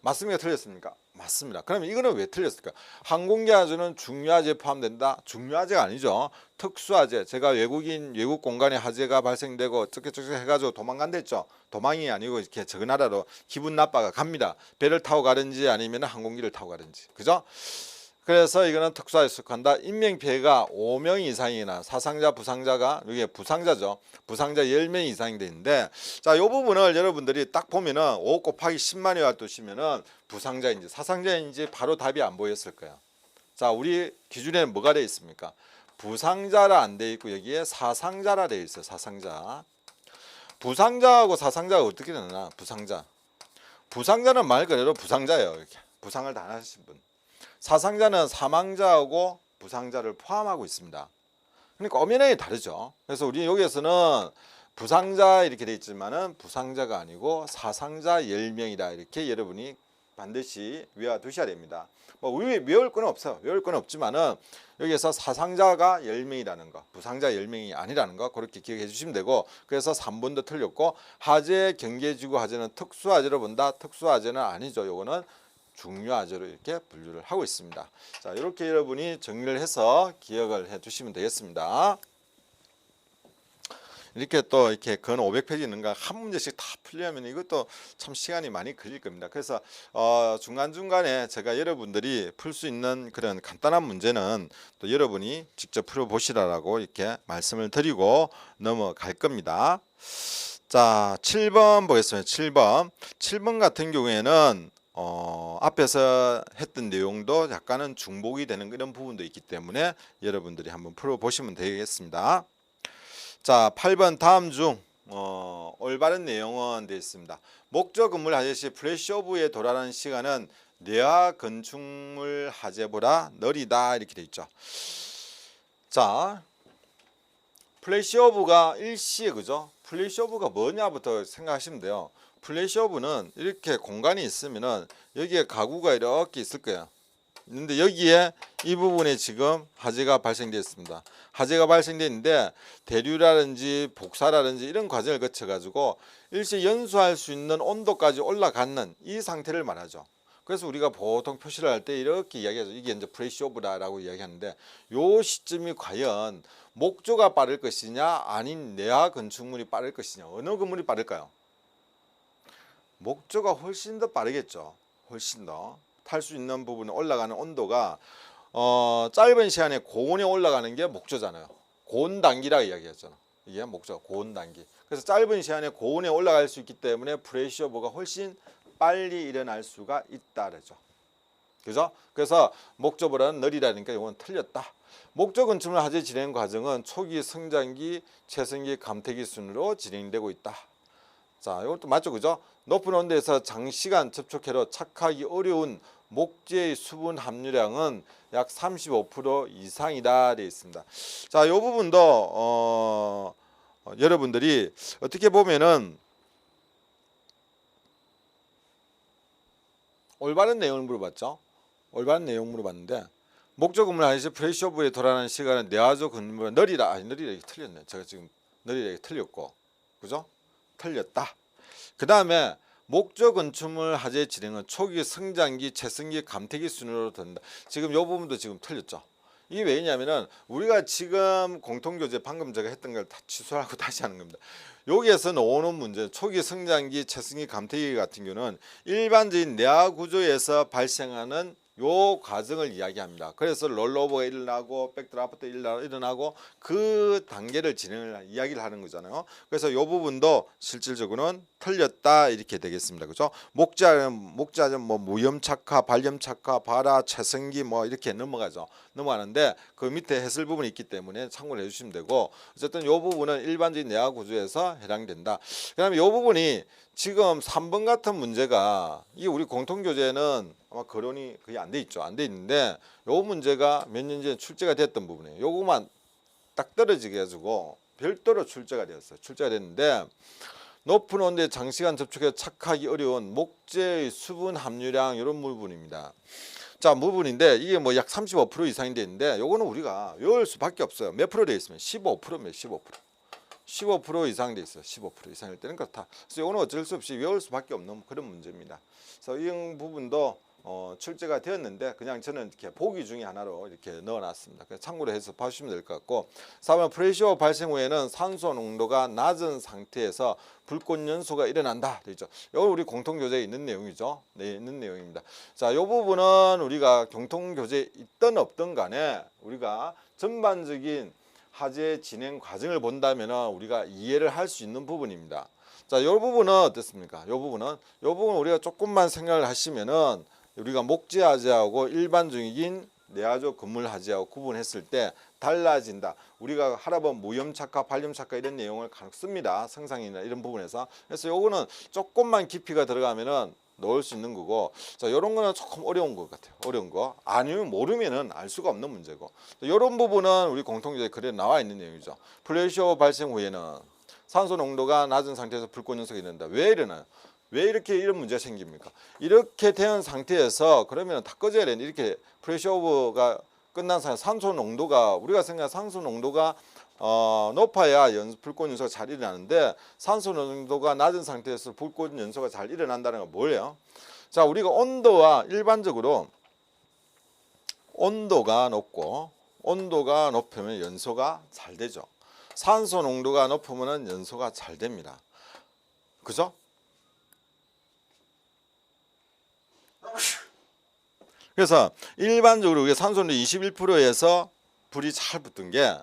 맞습니까? 틀렸습니까? 맞습니다. 그러면 이거는 왜 틀렸을까? 항공기 화재는 중요화재에 포함된다? 중요화재가 아니죠. 특수화재. 제가 외국 공간에 화재가 발생되고 어쩌게 해가지고 도망간다 했죠. 도망이 아니고 이렇게 저 나라로 기분 나빠가 갑니다. 배를 타고 가든지 아니면 항공기를 타고 가든지. 그죠? 그래서 이거는 특수화에 속한다. 인명피해가 5명 이상이나 사상자, 부상자가, 이게 부상자죠. 부상자 10명 이상이 되는데, 자, 이 부분을 여러분들이 딱 보면은 5 곱하기 10만에 와두시면은 부상자인지 사상자인지 바로 답이 안 보였을 거예요. 자, 우리 기준에는 뭐가 되어 있습니까? 부상자라 안 되어 있고 여기에 사상자라 되어 있어요. 사상자. 부상자하고 사상자가 어떻게 되나? 부상자는 말 그대로 부상자예요. 이렇게 부상을 당하신 분. 사상자는 사망자하고 부상자를 포함하고 있습니다. 그러니까 엄연하게 다르죠. 그래서 우리 여기에서는 부상자 이렇게 돼 있지만은 부상자가 아니고 사상자 10명이다. 이렇게 여러분이 반드시 외워두셔야 됩니다. 뭐 외울 건 없어요. 외울 건 없지만은 여기에서 사상자가 10명이라는 거, 부상자 10명이 아니라는 거 그렇게 기억해 주시면 되고, 그래서 3번도 틀렸고, 화재 경계지구 화재는 특수화재로 본다. 특수화재는 아니죠. 요거는 중요화재로 이렇게 분류를 하고 있습니다. 자, 이렇게 여러분이 정리를 해서 기억을 해 두시면 되겠습니다. 이렇게 또 이렇게 근 500페이지 있는가 한 문제씩 다 풀려면 이것도 참 시간이 많이 걸릴 겁니다. 그래서 중간중간에 제가 여러분들이 풀 수 있는 그런 간단한 문제는 또 여러분이 직접 풀어보시라고 이렇게 말씀을 드리고 넘어갈 겁니다. 자, 7번 보겠습니다. 7번 같은 경우에는 앞에서 했던 내용도 약간은 중복이 되는 이런 부분도 있기 때문에 여러분들이 한번 풀어보시면 되겠습니다. 자, 8번 다음 중 올바른 내용은 되어 있습니다. 목적 근물 하제시 플래시오브에 도달하는 시간은 뇌하 건축물 하제보다 느리다 이렇게 되어 있죠. 자, 플래시오브가 일시에 그죠? 플래시오브가 뭐냐부터 생각하시면 돼요. 플래시오브는 이렇게 공간이 있으면은 여기에 가구가 이렇게 있을 거예요. 근데 여기에 이 부분에 지금 화재가 발생되었습니다. 화재가 발생되는데 대류라든지 복사라든지 이런 과정을 거쳐 가지고 일시 연소할 수 있는 온도까지 올라가는 이 상태를 말하죠. 그래서 우리가 보통 표시를 할 때 이렇게 이야기하죠. 이게 이제 플래시오브라고 이야기하는데 요 시점이 과연 목조가 빠를 것이냐 아닌 내하 건축물이 빠를 것이냐 어느 건물이 빠를까요? 목조가 훨씬 더 빠르겠죠. 훨씬 더 탈 수 있는 부분에 올라가는 온도가 짧은 시간에 고온에 올라가는 게 목조잖아요. 고온 단기라 이야기했잖아. 이게 목조 고온 단기. 그래서 짧은 시간에 고온에 올라갈 수 있기 때문에 플래시오버가 훨씬 빨리 일어날 수가 있다 그러죠. 그죠? 그래서 목조보다는 느리다니까 이건 틀렸다. 목조 건축물 화재 진행 과정은 초기 성장기, 최성기 감퇴기 순으로 진행되고 있다. 자, 이것도 맞죠, 그죠? 높은 온도에서 장시간 접촉해로 착하기 어려운 목재의 수분 함유량은 약 35% 이상이다 되어 있습니다. 자, 이 부분도 여러분들이 어떻게 보면은 올바른 내용을 물어봤죠. 올바른 내용 물어봤는데 목조 건물 하시 프레시오브에 돌아가는 시간은 내화조 건물 느리다. 아니 느리다 이게 틀렸네. 제가 지금 느리다 이게 틀렸고, 그죠? 틀렸다. 그 다음에 목조 건축물 화재 진행은 초기 성장기, 최성기, 감퇴기 순으로 된다. 지금 이 부분도 지금 틀렸죠. 이게 왜냐면은 우리가 지금 공통교재 방금 제가 했던 걸 다 취소하고 다시 하는 겁니다. 여기에서 나오는 문제 초기 성장기, 최성기, 감퇴기 같은 경우는 일반적인 내화 구조에서 발생하는 요 과정을 이야기합니다. 그래서 롤오버가 일어나고 백드라프트 일어나고 그 단계를 이야기를 하는 거잖아요. 그래서 요 부분도 실질적으로는 틀렸다 이렇게 되겠습니다. 그죠? 목자는 뭐 무염착화, 발염착화, 발화, 최성기 뭐 이렇게 넘어가는데 그 밑에 해설 부분이 있기 때문에 참고를 해주시면 되고 어쨌든 요 부분은 일반적인 내화 구조에서 해당된다. 그다음에 요 부분이 지금 3번 같은 문제가 이게 우리 공통교재는 아마 거론이 거의 안 돼 있죠. 안 돼 있는데 요 문제가 몇 년 전에 출제가 됐던 부분이에요. 요거만 딱 떨어지게 해가지고 별도로 출제가 되었어요. 출제가 됐는데 높은 온도에 장시간 접촉해 착하기 어려운 목재의 수분 함유량 이런 부분입니다. 자, 부분인데 이게 뭐 약 35% 이상이 되는데 요거는 우리가 외울 수밖에 없어요. 몇 프로 돼 있으면 15%면 15% 이상 돼 있어요. 15% 이상일 때는 그렇다. 그래서 이거는 어쩔 수 없이 외울 수밖에 없는 그런 문제입니다. 그래서 이 부분도 출제가 되었는데 그냥 저는 이렇게 보기 중에 하나로 이렇게 넣어놨습니다. 그래서 참고로 해서 봐주시면 될 것 같고 4번 프레시오 발생 후에는 산소 농도가 낮은 상태에서 불꽃 연소가 일어난다 되죠. 이거 우리 공통교재에 있는 내용이죠. 네, 있는 내용입니다. 자, 이 부분은 우리가 공통교재에 있든 없든 간에 우리가 전반적인 화재 진행 과정을 본다면 우리가 이해를 할 수 있는 부분입니다. 자, 이 부분은 어떻습니까? 이 부분은 우리가 조금만 생각을 하시면은 우리가 목재 화재하고 일반적인 내화조 건물 화재하고 구분했을 때 달라진다. 우리가 하라본 무염착화, 발염착화 이런 내용을 간혹 씁니다. 성상이나 이런 부분에서. 그래서 요거는 조금만 깊이가 들어가면은 넣을 수 있는 거고, 자, 요런 거는 조금 어려운 것 같아요. 어려운 거. 아니면 모르면은 알 수가 없는 문제고. 요런 부분은 우리 공통교재에 그래 나와 있는 내용이죠. 플래시오 발생 후에는 산소 농도가 낮은 상태에서 불꽃 연소가 일어난다. 왜 일어나요? 왜 이렇게 이런 문제가 생깁니까? 이렇게 된 상태에서 그러면 다 꺼져야 되는데 이렇게 프레셔오버가 끝난 상태 산소 농도가 우리가 생각하는 산소 농도가 높아야 불꽃 연소가 잘 일어나는데 산소 농도가 낮은 상태에서 불꽃 연소가 잘 일어난다는 건 뭐예요? 자, 우리가 온도와 일반적으로 온도가 높으면 연소가 잘 되죠. 산소 농도가 높으면 연소가 잘 됩니다. 그죠? 그래서 일반적으로 우리가 산소는 21%에서 불이 잘 붙은 게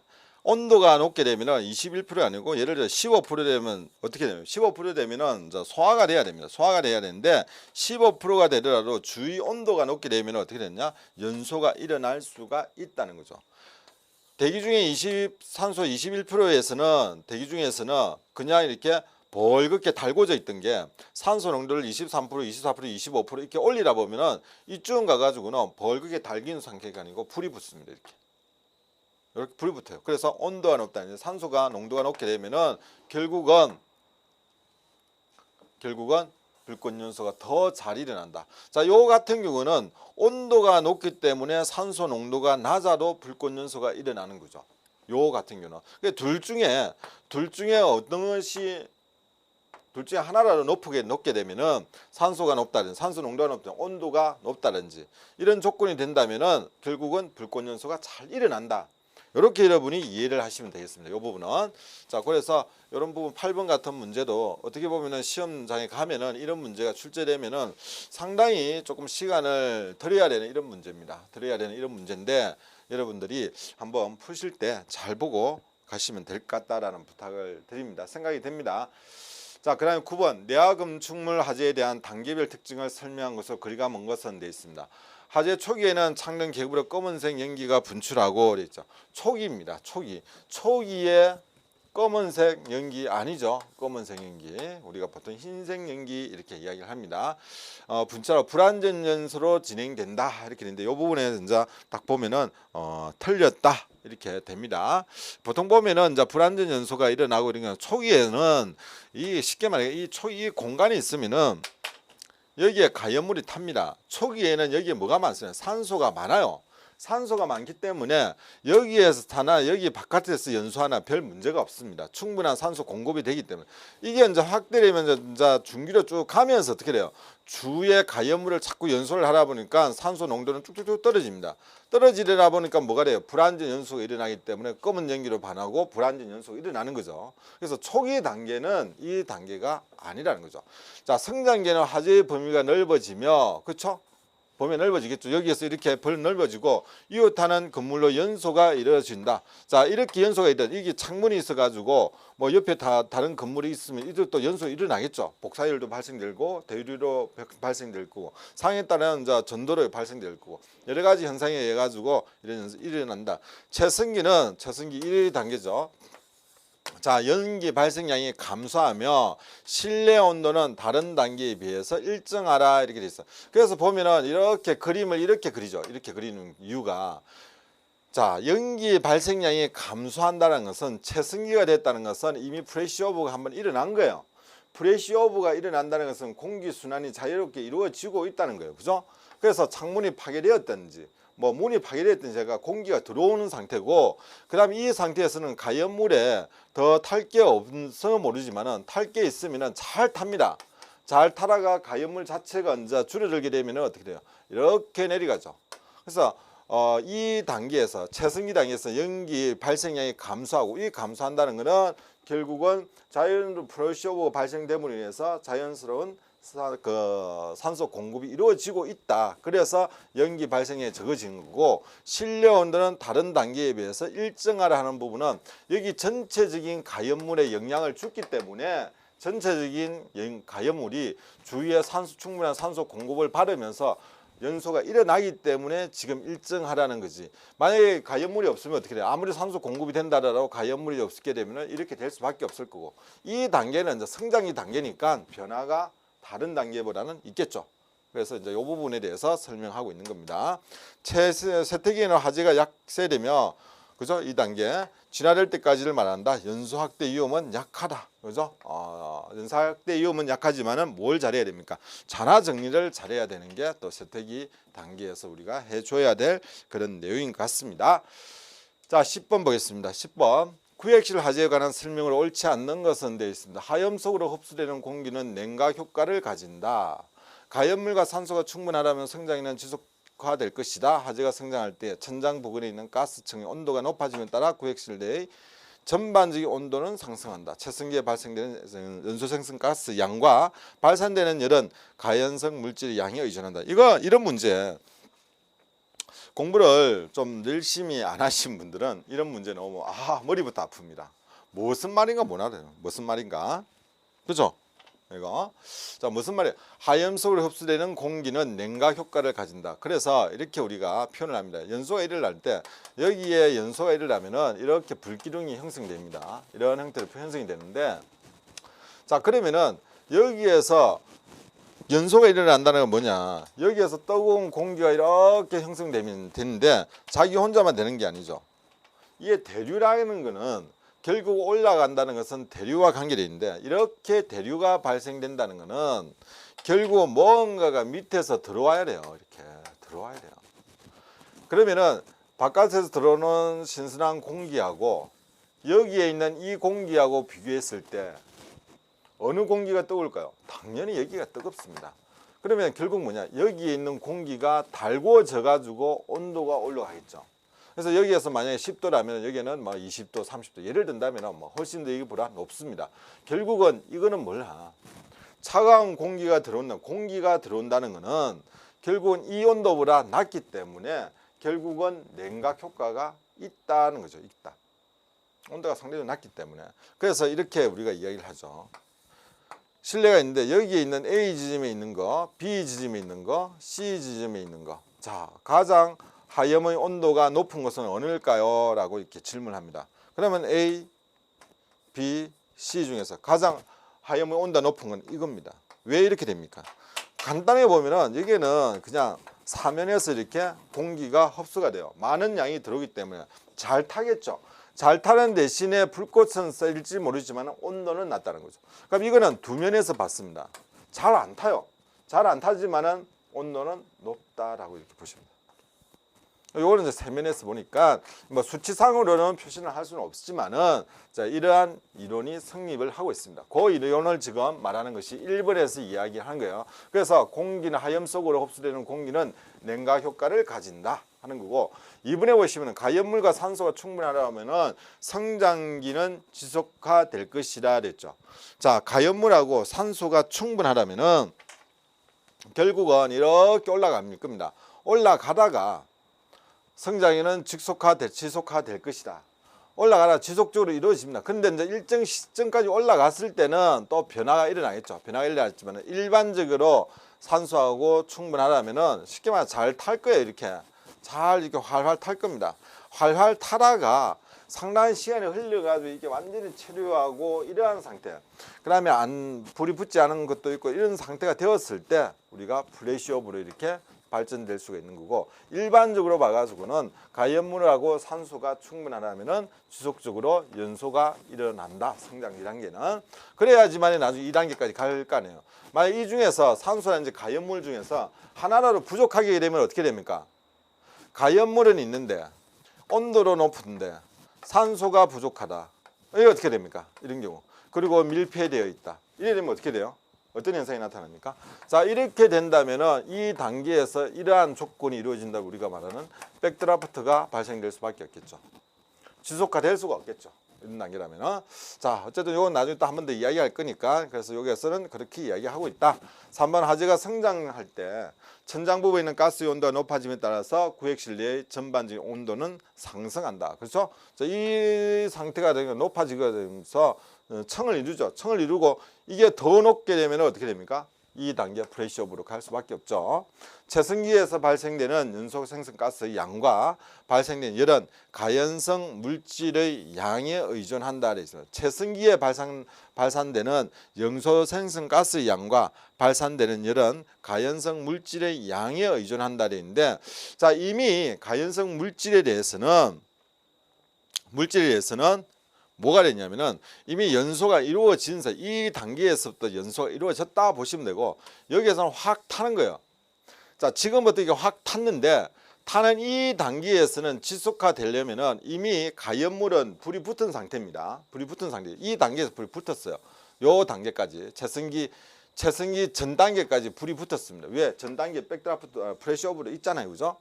온도가 높게 되면은 21%가 아니고 예를 들어 15% 되면 어떻게 되냐면 15% 되면은 소화가 돼야 됩니다. 소화가 돼야 되는데 15%가 되더라도 주위 온도가 높게 되면 어떻게 되냐? 연소가 일어날 수가 있다는 거죠. 대기 중에 산소 21%에서는 대기 중에서는 그냥 이렇게 벌겋게 달궈져 있던 게 산소 농도를 23%, 24%, 25% 이렇게 올리다 보면은 이쯤 가가지고는 벌겋게 달긴 상태가 아니고 불이 붙습니다. 이렇게 불이 붙어요. 그래서 온도가 높다. 산소가 농도가 높게 되면은 결국은 불꽃 연소가 더 잘 일어난다. 자, 요 같은 경우는 온도가 높기 때문에 산소 농도가 낮아도 불꽃 연소가 일어나는 거죠. 요 같은 경우는. 둘 중에 어떤 것이 둘 중에 하나라도 높게 되면은 산소가 높다든지 산소 농도가 높다든지 온도가 높다든지 이런 조건이 된다면은 결국은 불꽃 연소가 잘 일어난다. 이렇게 여러분이 이해를 하시면 되겠습니다. 이 부분은. 자, 그래서 이런 부분 8번 같은 문제도 어떻게 보면은 시험장에 가면은 이런 문제가 출제되면은 상당히 조금 시간을 들여야 되는 이런 문제입니다. 들여야 되는 이런 문제인데 여러분들이 한번 푸실 때 잘 보고 가시면 될 것 같다라는 부탁을 드립니다. 생각이 됩니다. 자, 그 다음에 9번 내화금 충물 화재에 대한 단계별 특징을 설명한 것으로 거리가 먼 것은 되어 있습니다. 화재 초기에는 창른 계급으로 검은색 연기가 분출하고 그랬죠. 초기입니다. 초기에 검은색 연기 아니죠. 검은색 연기 우리가 보통 흰색 연기 이렇게 이야기를 합니다. 분출하고 불완전 연소로 진행된다 이렇게 되는데 이 부분에 이제 딱 보면은 틀렸다 이렇게 됩니다. 보통 보면은 이제 불완전 연소가 일어나고 이런 건 초기에는 이 쉽게 말해 이 공간이 있으면은 여기에 가연물이 탑니다. 초기에는 여기에 뭐가 많습니까? 산소가 많아요. 산소가 많기 때문에 여기에서 타나 여기 바깥에서 연소하나 별 문제가 없습니다. 충분한 산소 공급이 되기 때문에 이게 이제 확대되면 이제 중기로 쭉 가면서 어떻게 돼요? 주에 가연물을 자꾸 연소를 하다 보니까 산소 농도는 쭉쭉쭉 떨어집니다. 떨어지다 보니까 뭐가 돼요? 불완전 연소가 일어나기 때문에 검은 연기로 반하고 불완전 연소가 일어나는 거죠. 그래서 초기 단계는 이 단계가 아니라는 거죠. 자, 성장기는 화재의 범위가 넓어지며 그렇죠? 범위가 넓어지겠죠. 여기에서 이렇게 벌 넓어지고 이웃하는 건물로 연소가 이루어진다. 자, 이렇게 연소가 있다. 이게 창문이 있어가지고 뭐 옆에 다른 건물이 있으면 이것도 연소 일어나겠죠. 복사열도 발생되고 대류로 발생될 거고 상에 따른 이제 전도로 발생될 거고 여러 가지 현상에 의해 가지고 이런 연소 일어난다. 최성기 1단계죠. 자, 연기 발생량이 감소하며 실내 온도는 다른 단계에 비해서 일정하라 이렇게 돼 있어. 그래서 보면은 이렇게 그림을 이렇게 그리죠. 이렇게 그리는 이유가 자, 연기 발생량이 감소한다는 것은 최성기가 됐다는 것은 이미 프레시오버가 한번 일어난 거예요. 프레시오버가 일어난다는 것은 공기 순환이 자유롭게 이루어지고 있다는 거예요. 그죠? 그래서 창문이 파괴되었든지 뭐 문이 파괴됐던 제가 공기가 들어오는 상태고 그다음에 이 상태에서는 가연물에 더 탈 게 없어 모르지만은 탈 게 있으면은 잘 탑니다. 잘 타다가 가연물 자체가 이제 줄어들게 되면은 어떻게 돼요? 이렇게 내려가죠. 그래서 이 단계에서 최성기 단계에서 연기 발생량이 감소하고 이 감소한다는 것은 결국은 자연으로 프레시오버가 발생됨으로 인해서 자연스러운 산소 공급이 이루어지고 있다. 그래서 연기 발생에 적어지는 거고 실내 온도는 다른 단계에 비해서 일정하라 하는 부분은 여기 전체적인 가연물에 영향을 주기 때문에 전체적인 가연물이 주위에 충분한 산소 공급을 받으면서 연소가 일어나기 때문에 지금 일정하라는 거지. 만약에 가연물이 없으면 어떻게 돼요? 아무리 산소 공급이 된다라고 가연물이 없게 되면 이렇게 될 수밖에 없을 거고 이 단계는 이제 성장기 단계니까 변화가 다른 단계보다는 있겠죠. 그래서 이제 이 부분에 대해서 설명하고 있는 겁니다. 세태기에는 화재가 약세되며 그죠? 이 단계 진화될 때까지를 말한다. 연소 확대 위험은 약하다. 그죠? 연소 확대 위험은 약하지만은 뭘 잘해야 됩니까? 잔화 정리를 잘해야 되는 게 또 세태기 단계에서 우리가 해줘야 될 그런 내용인 것 같습니다. 자, 10번 보겠습니다. 10번. 구획실 화재에 관한 설명을 옳지 않는 것은 되어 있습니다. 하염속으로 흡수되는 공기는 냉각 효과를 가진다. 가연물과 산소가 충분하다면 성장에는 지속화될 것이다. 화재가 성장할 때 천장 부근에 있는 가스층의 온도가 높아짐에 따라 구획실 내의 전반적인 온도는 상승한다. 채성기에 발생되는 연소생성 가스 양과 발산되는 열은 가연성 물질의 양에 의존한다. 이런 문제 공부를 좀 열심히 안 하신 분들은 이런 문제 나오면 머리부터 아픕니다. 무슨 말인가 못 알아요. 무슨 말인가? 그죠? 이거 자 무슨 말이에요? 하염속으로 흡수되는 공기는 냉각 효과를 가진다. 그래서 이렇게 우리가 표현을 합니다. 연소가 일을 할 때 여기에 연소가 일을 하면은 이렇게 불기둥이 형성됩니다. 이런 형태로 형성이 되는데 자 그러면은 여기에서 연소가 일어난다는 건 뭐냐? 여기에서 뜨거운 공기가 이렇게 형성되면 되는데 자기 혼자만 되는 게 아니죠. 이게 대류라는 거는 결국 올라간다는 것은 대류와 관계되어 있는데 이렇게 대류가 발생된다는 것은 결국 뭔가가 밑에서 들어와야 돼요. 이렇게 들어와야 돼요. 그러면은 바깥에서 들어오는 신선한 공기하고 여기에 있는 이 공기하고 비교했을 때 어느 공기가 뜨거울까요? 당연히 여기가 뜨겁습니다. 그러면 결국 뭐냐? 여기에 있는 공기가 달궈져 가지고 온도가 올라가겠죠. 그래서 여기에서 만약에 10도라면 여기는 뭐 20도, 30도 예를 든다면 뭐 훨씬 더 이거보다 높습니다. 결국은 이거는 뭐냐? 차가운 공기가 들어온다는 것은 결국은 이 온도보다 낮기 때문에 결국은 냉각 효과가 있다는 거죠. 있다. 온도가 상대적으로 낮기 때문에. 그래서 이렇게 우리가 이야기를 하죠. 실내가 있는데 여기에 있는 A 지점에 있는 거, B 지점에 있는 거, C 지점에 있는 거. 자, 가장 하염의 온도가 높은 것은 어느일까요? 라고 이렇게 질문합니다. 그러면 A, B, C 중에서 가장 하염의 온도가 높은 건 이겁니다. 왜 이렇게 됩니까? 간단하게 보면은 여기는 그냥 사면에서 이렇게 공기가 흡수가 돼요. 많은 양이 들어오기 때문에 잘 타겠죠. 잘 타는 대신에 불꽃은 셀지 모르지만 온도는 낮다는 거죠. 그럼 이거는 두 면에서 봤습니다. 잘 안 타요. 잘 안 타지만은 온도는 높다라고 이렇게 보시면 됩니다. 요거는 이제 세면에서 보니까 뭐 수치상으로는 표시를 할 수는 없지만은 자 이러한 이론이 성립을 하고 있습니다. 그 이론을 지금 말하는 것이 1번에서 이야기한 거예요. 그래서 공기는 하염 속으로 흡수되는 공기는 냉각 효과를 가진다 하는 거고 2번에 보시면 가연물과 산소가 충분하려면은 성장기는 지속화될 것이라 그랬죠. 자 가연물하고 산소가 충분하려면은 결국은 이렇게 올라갈 겁니다. 올라가다가 성장에는 지속화될 것이다. 올라가다 지속적으로 이루어집니다. 근데 이제 일정 시점까지 올라갔을 때는 또 변화가 일어나겠죠. 변화가 일어났지만 일반적으로 산소하고 충분하다면은 쉽게 말해 잘 탈 거예요. 이렇게 활활 탈 겁니다. 활활 타다가 상당한 시간이 흘러가지고 이게 완전히 체류하고 이러한 상태. 그다음에 불이 붙지 않은 것도 있고 이런 상태가 되었을 때 우리가 플래시오브로 이렇게 발전될 수가 있는 거고 일반적으로 봐가지고는 가연물하고 산소가 충분하다면은 지속적으로 연소가 일어난다. 성장 2단계는 그래야지만 나중에 2단계까지 갈 거 아니에요. 만약 이 중에서 산소나 이제 가연물 중에서 하나라도 부족하게 되면 어떻게 됩니까? 가연물은 있는데 온도로 높은데 산소가 부족하다. 이게 어떻게 됩니까? 이런 경우. 그리고 밀폐되어 있다. 이래 되면 어떻게 돼요? 어떤 현상이 나타납니까? 자 이렇게 된다면은 이 단계에서 이러한 조건이 이루어진다고 우리가 말하는 백드라프트가 발생될 수밖에 없겠죠. 지속화될 수가 없겠죠. 이런 단계라면은 자 어쨌든 이건 나중에 또 한 번 더 이야기할 거니까 그래서 여기에서는 그렇게 이야기하고 있다. 3번 화재가 성장할 때 천장 부분에 있는 가스의 온도가 높아짐에 따라서 구획실 내의 전반적인 온도는 상승한다. 그렇죠? 자, 이 상태가 되면 높아지면서 청을 이루죠. 청을 이루고 이게 더 높게 되면 어떻게 됩니까? 2단계 프레시업으로 갈 수밖에 없죠. 채성기에서 발생되는 연소 생성 가스의 양과 발생된 열은 가연성 물질의 양에 의존한다. 그래서 채성기에 발산되는 연소 생성 가스의 양과 발산되는 열은 가연성 물질의 양에 의존한다. 그랬는데 자 이미 가연성 물질에 대해서는 뭐가 됐냐면은 이미 연소가 이루어진서 이 단계에서부터 연소가 이루어졌다 보시면 되고 여기에서는 확 타는 거예요. 자 지금부터 이게 확 탔는데 타는 이 단계에서는 지속화되려면은 이미 가연물은 불이 붙은 상태입니다. 불이 붙은 상태. 이 단계에서 불이 붙었어요. 요 단계까지 채성기 전 단계까지 불이 붙었습니다. 왜? 전 단계 백드라프트 프레시오브로 있잖아요. 그죠?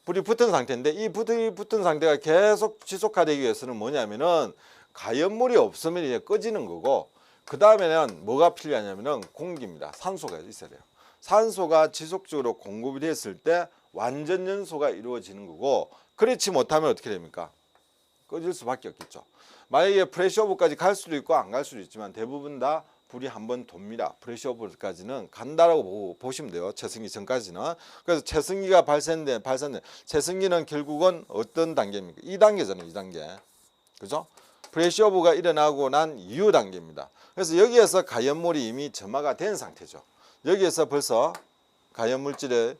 불이 붙은 상태인데 이 불이 붙은 상태가 계속 지속화되기 위해서는 뭐냐면은 가연물이 없으면 이제 꺼지는 거고, 그 다음에는 뭐가 필요하냐면은 공기입니다. 산소가 있어야 돼요. 산소가 지속적으로 공급이 됐을 때 완전 연소가 이루어지는 거고, 그렇지 못하면 어떻게 됩니까? 꺼질 수밖에 없겠죠. 만약에 프레시오브까지 갈 수도 있고 안 갈 수도 있지만 대부분 다 불이 한번 돕니다. 프레시오브까지는 간다라고 보시면 돼요. 채승기 전까지는. 그래서 채승기가 발생된 채승기는 결국은 어떤 단계입니까? 2단계잖아요. 2단계. 그죠? 프레시오브가 일어나고 난 이후 단계입니다. 그래서 여기에서 가연물이 이미 점화가 된 상태죠. 여기에서 벌써 가연물질을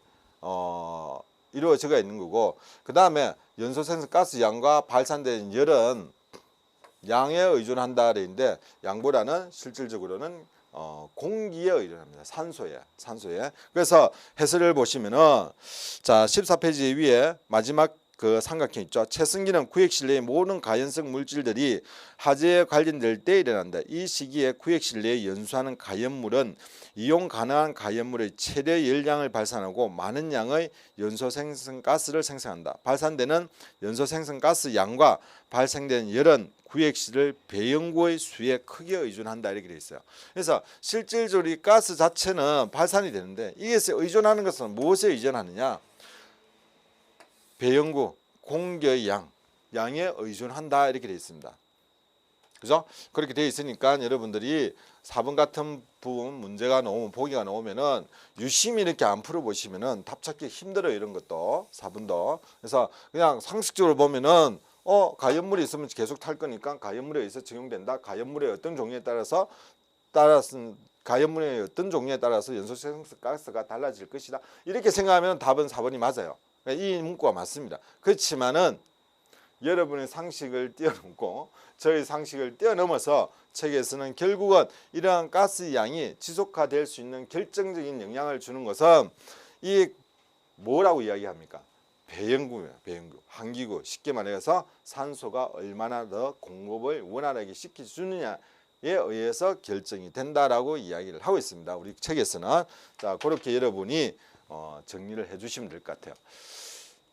이루어져가 있는 거고, 그 다음에 연소생성 가스 양과 발산되는 열은 양에 의존한다 그랬는데, 양보다는 실질적으로는 공기에 의존합니다. 산소에. 그래서 해설을 보시면은, 자 14페이지 위에 마지막 그 삼각형 있죠. 채승기는 구획실 내의 모든 가연성 물질들이 화재에 관련될 때 일어난다. 이 시기에 구획실 내에 연소하는 가연물은 이용 가능한 가연물의 최대 열량을 발산하고 많은 양의 연소 생성 가스를 생성한다. 발산되는 연소 생성 가스 양과 발생되는 열은 구획실을 배연구의 수에 크게 의존한다 이렇게 되어 있어요. 그래서 실질적으로 이 가스 자체는 발산이 되는데 이것에 의존하는 것은 무엇에 의존하느냐? 배연구, 공기의 양에 의존한다 이렇게 되어 있습니다. 그죠? 그렇게 되어 있으니까 여러분들이 4번 같은 부분 문제가 나오면, 보기가 나오면은 유심히 이렇게 안 풀어보시면은 답 찾기 힘들어요. 이런 것도 4번도. 그래서 그냥 상식적으로 보면은 가연물이 있으면 계속 탈 거니까 가연물에 의해서 적용된다. 가연물의 어떤 종류에 따라서 가연물의 어떤 종류에 따라서 연소생성 가스가 달라질 것이다. 이렇게 생각하면 답은 4번이 맞아요. 이 문구가 맞습니다. 그렇지만은 여러분의 상식을 뛰어넘고 저희 상식을 뛰어넘어서 책에서는 결국은 이러한 가스 양이 지속화될 수 있는 결정적인 영향을 주는 것은 이 뭐라고 이야기합니까? 배연구예요. 배연구. 환기구. 쉽게 말해서 산소가 얼마나 더 공급을 원활하게 시켜주느냐에 의해서 결정이 된다라고 이야기를 하고 있습니다. 우리 책에서는. 자, 그렇게 여러분이 정리를 해주시면 될 것 같아요.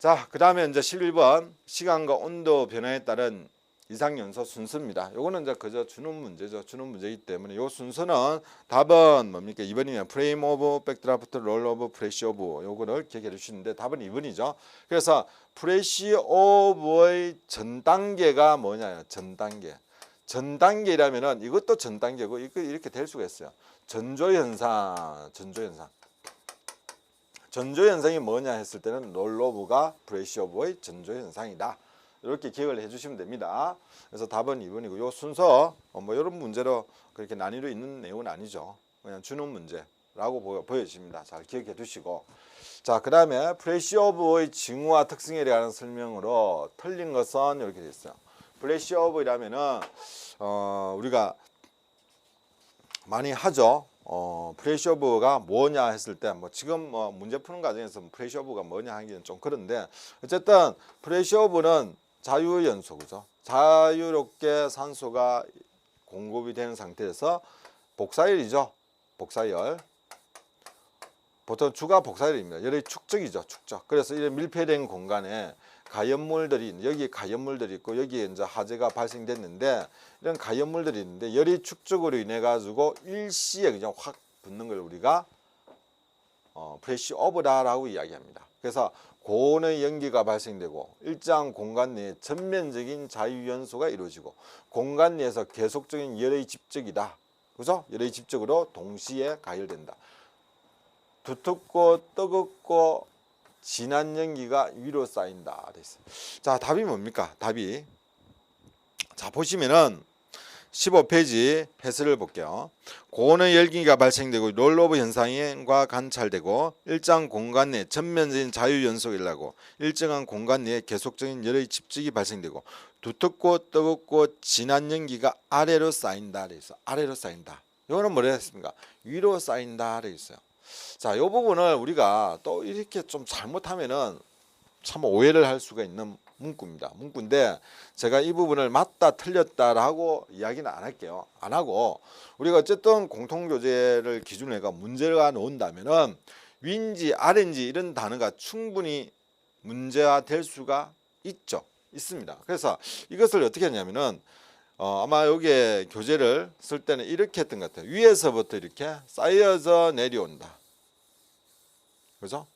자, 그 다음에 이제 11번 시간과 온도 변화에 따른 이상연소 순서입니다. 요거는 이제 그저 주는 문제죠. 주는 문제이기 때문에 요 순서는 답은 뭡니까? 2번이면 프레임 오브, 백드라프트, 롤 오브, 프레시 오브 요거를 기억해 주시는데 답은 2번이죠. 그래서 프레시 오브의 전 단계가 뭐냐요? 전 단계라면은 이것도 전 단계고 이렇게 될 수가 있어요. 전조현상이 뭐냐 했을 때는 롤오브가 프레시오브의 전조현상이다. 이렇게 기억을 해주시면 됩니다. 그래서 답은 2번이고 요 순서 뭐 이런 문제로 그렇게 난이도 있는 내용은 아니죠. 그냥 주는 문제라고 보여집니다. 잘 기억해 두시고, 자, 그 다음에 프레시오브의 징후와 특성에 대한 설명으로 틀린 것은 이렇게 되어 있어요. 프레시오브라면은 우리가 많이 하죠. 프레시오브가 뭐냐 했을 때 뭐 지금 문제 푸는 과정에서 프레시오브가 뭐냐 하기는 좀 그런데, 어쨌든 프레시오브는 자유연소, 그죠? 자유롭게 산소가 공급이 되는 상태에서 복사열이죠. 복사열. 보통 주가 복사열입니다. 열의 축적이죠. 축적. 그래서 이런 밀폐된 공간에 가연물들이, 여기 가연물들이 있고 여기에 이제 화재가 발생됐는데 이런 가연물들이 있는데 열의 축적으로 인해 가지고 일시에 그냥 확 붙는 걸 우리가 프레시오브다라고 이야기합니다. 그래서 고온의 연기가 발생되고 일정 공간 내에 전면적인 자유연소가 이루어지고 공간 내에서 계속적인 열의 집적이다. 그죠? 열의 집적으로 동시에 가열된다. 두텁고 뜨겁고 진한 연기가 위로 쌓인다. 자, 답이 뭡니까? 답이, 자, 보시면은 15페이지 해설을 볼게요. 고온의 열기가 발생되고 롤오브 현상과 관찰되고 일정 공간 내 전면적인 자유연소가 일어나고 일정한 공간 내에 계속적인 열의 집적이 발생되고 두텁고 뜨겁고 진한 연기가 아래로 쌓인다. 그래서 아래로 쌓인다. 이거는 뭐라 했습니까? 위로 쌓인다. 그래 있어요. 자, 이 부분을 우리가 또 이렇게 좀 잘못하면은 참 오해를 할 수가 있는 문구입니다. 문구인데 제가 이 부분을 맞다 틀렸다라고 이야기는 안 할게요. 안 하고 우리가 어쨌든 공통교재를 기준으로 해가 문제가 나온다면은 위인지 아래인지 이런 단어가 충분히 문제가 될 수가 있습니다. 그래서 이것을 어떻게 하냐면은 아마 여기에 교재를 쓸 때는 이렇게 했던 것 같아요. 위에서부터 이렇게 쌓여서 내려온다. 그죠?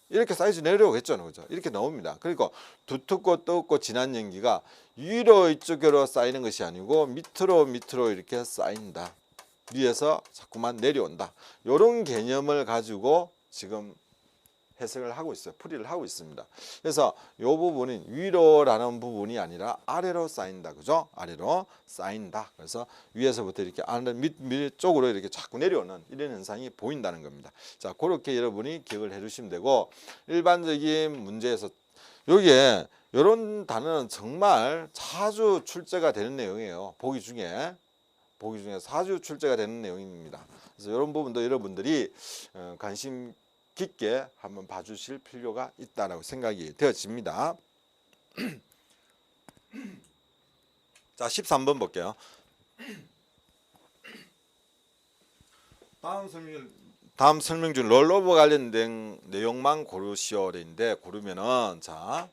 이렇게 쌓여서 내려오겠죠. 그죠? 이렇게 나옵니다. 그리고 두텁고 뜨겁고 진한 연기가 위로 이쪽으로 쌓이는 것이 아니고 밑으로 이렇게 쌓인다. 위에서 자꾸만 내려온다. 이런 개념을 가지고 지금 해석을 하고 있어요. 풀이를 하고 있습니다. 그래서 이 부분은 위로라는 부분이 아니라 아래로 쌓인다. 그죠? 아래로 쌓인다. 그래서 위에서부터 이렇게 아래 밑 쪽으로 이렇게 자꾸 내려오는 이런 현상이 보인다는 겁니다. 자, 그렇게 여러분이 기억을 해 주시면 되고, 일반적인 문제에서 여기에 이런 단어는 정말 자주 출제가 되는 내용이에요. 보기 중에 자주 출제가 되는 내용입니다. 그래서 이런 부분도 여러분들이 관심 깊게 한번 봐주실 필요가 있다라고 생각이 되어집니다. 자, 13번 볼게요. 다음 설명 중 롤오버 관련된 내용만 고르시오인데, 고르면은 자,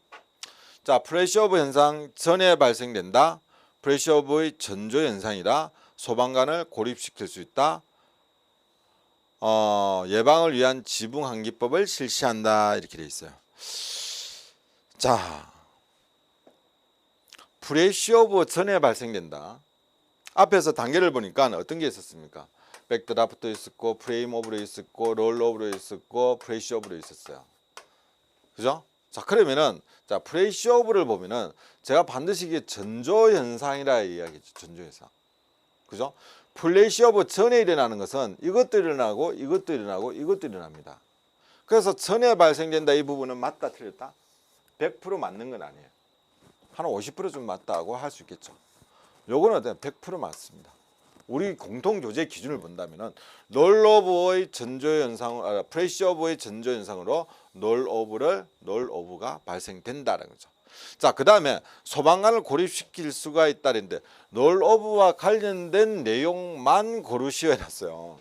프레셔오브 현상 전에 발생된다. 프레셔오브의 전조 현상이라 소방관을 고립시킬 수 있다. 예방을 위한 지붕 환기법을 실시한다. 이렇게 되어 있어요. 자, 프레셔오브 전에 발생된다. 앞에서 단계를 보니까 어떤 게 있었습니까? 백드라프트 있었고, 프레임 오브로 있었고, 롤 오브로 있었고, 프레셔오브로 있었어요. 그죠? 자, 그러면은 프레셔오브를 보면은 제가 반드시 이게 전조 현상이라 이야기죠. 전조 현상. 그죠? 플래시오브 전에 일어나는 것은 이것도 일어나고 이것도 일어나고 이것도 일어납니다. 그래서 전에 발생된다 이 부분은 맞다 틀렸다? 100% 맞는 건 아니에요. 한 50% 좀 맞다고 할 수 있겠죠. 요거는 100% 맞습니다. 우리 공통 교재 기준을 본다면은 롤오브의 전조 현상, 프레시오브의 전조 현상으로 롤오브가 발생된다는 거죠. 자, 그 다음에 소방관을 고립시킬 수가 있다는데 롤오브와 관련된 내용만 고르시오 해놨어요.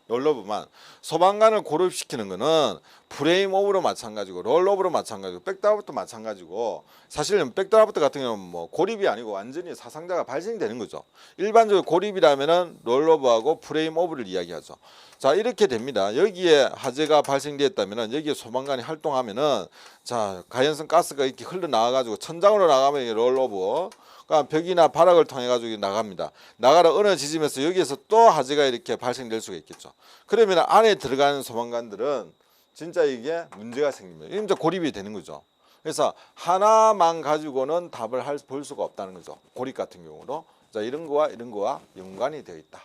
롤오브만. 소방관을 고립시키는 거는 프레임 오브로 마찬가지고 롤오브로 마찬가지고 백드라프트 마찬가지고, 사실은 백드라프트 같은 경우는 뭐 고립이 아니고 완전히 사상자가 발생되는 거죠. 일반적으로 고립이라면은 롤오브하고 프레임 오브를 이야기하죠. 자, 이렇게 됩니다. 여기에 화재가 발생되었다면은 여기에 소방관이 활동하면은 자, 가연성 가스가 이렇게 흘러나와 가지고 천장으로 나가면 이게 롤오브, 그러니까 벽이나 바닥을 통해 가지고 나갑니다. 나가라 어느 지점에서 여기에서 또 화재가 이렇게 발생될 수가 있겠죠. 그러면 안에 들어가는 소방관들은 진짜 이게 문제가 생깁니다. 이제 고립이 되는 거죠. 그래서 하나만 가지고는 답을 볼 수가 없다는 거죠. 고립 같은 경우로. 자, 이런 거와 연관이 되어 있다.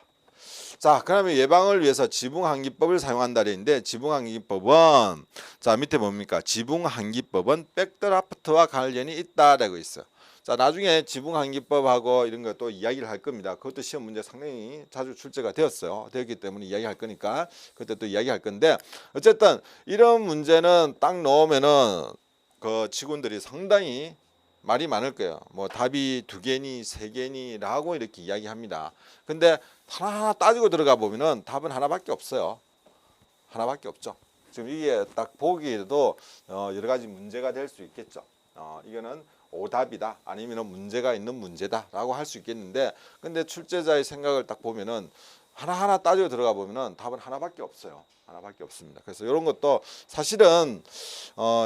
자, 그러면 예방을 위해서 지붕환기법을 사용한다 그랬는데, 지붕환기법은 자, 밑에 뭡니까? 지붕환기법은 백드라프트와 관련이 있다라고 있어요. 자, 나중에 지붕환기법하고 이런 것도 이야기를 할 겁니다. 그것도 시험 문제 상당히 자주 출제가 되었기 때문에 이야기할 거니까 그때 또 이야기할 건데, 어쨌든 이런 문제는 딱 넣으면은 그 직원들이 상당히 말이 많을 거예요. 뭐 답이 2개니 3개니라고 이렇게 이야기합니다. 근데 하나하나 따지고 들어가 보면은 답은 하나밖에 없어요. 하나밖에 없죠. 지금 이게 딱 보기에도 여러 가지 문제가 될 수 있겠죠. 이거는 오답이다, 아니면 문제가 있는 문제다라고 할 수 있겠는데, 근데 출제자의 생각을 딱 보면은 하나하나 따지고 들어가 보면은 답은 하나밖에 없어요. 하나밖에 없습니다. 그래서 이런 것도 사실은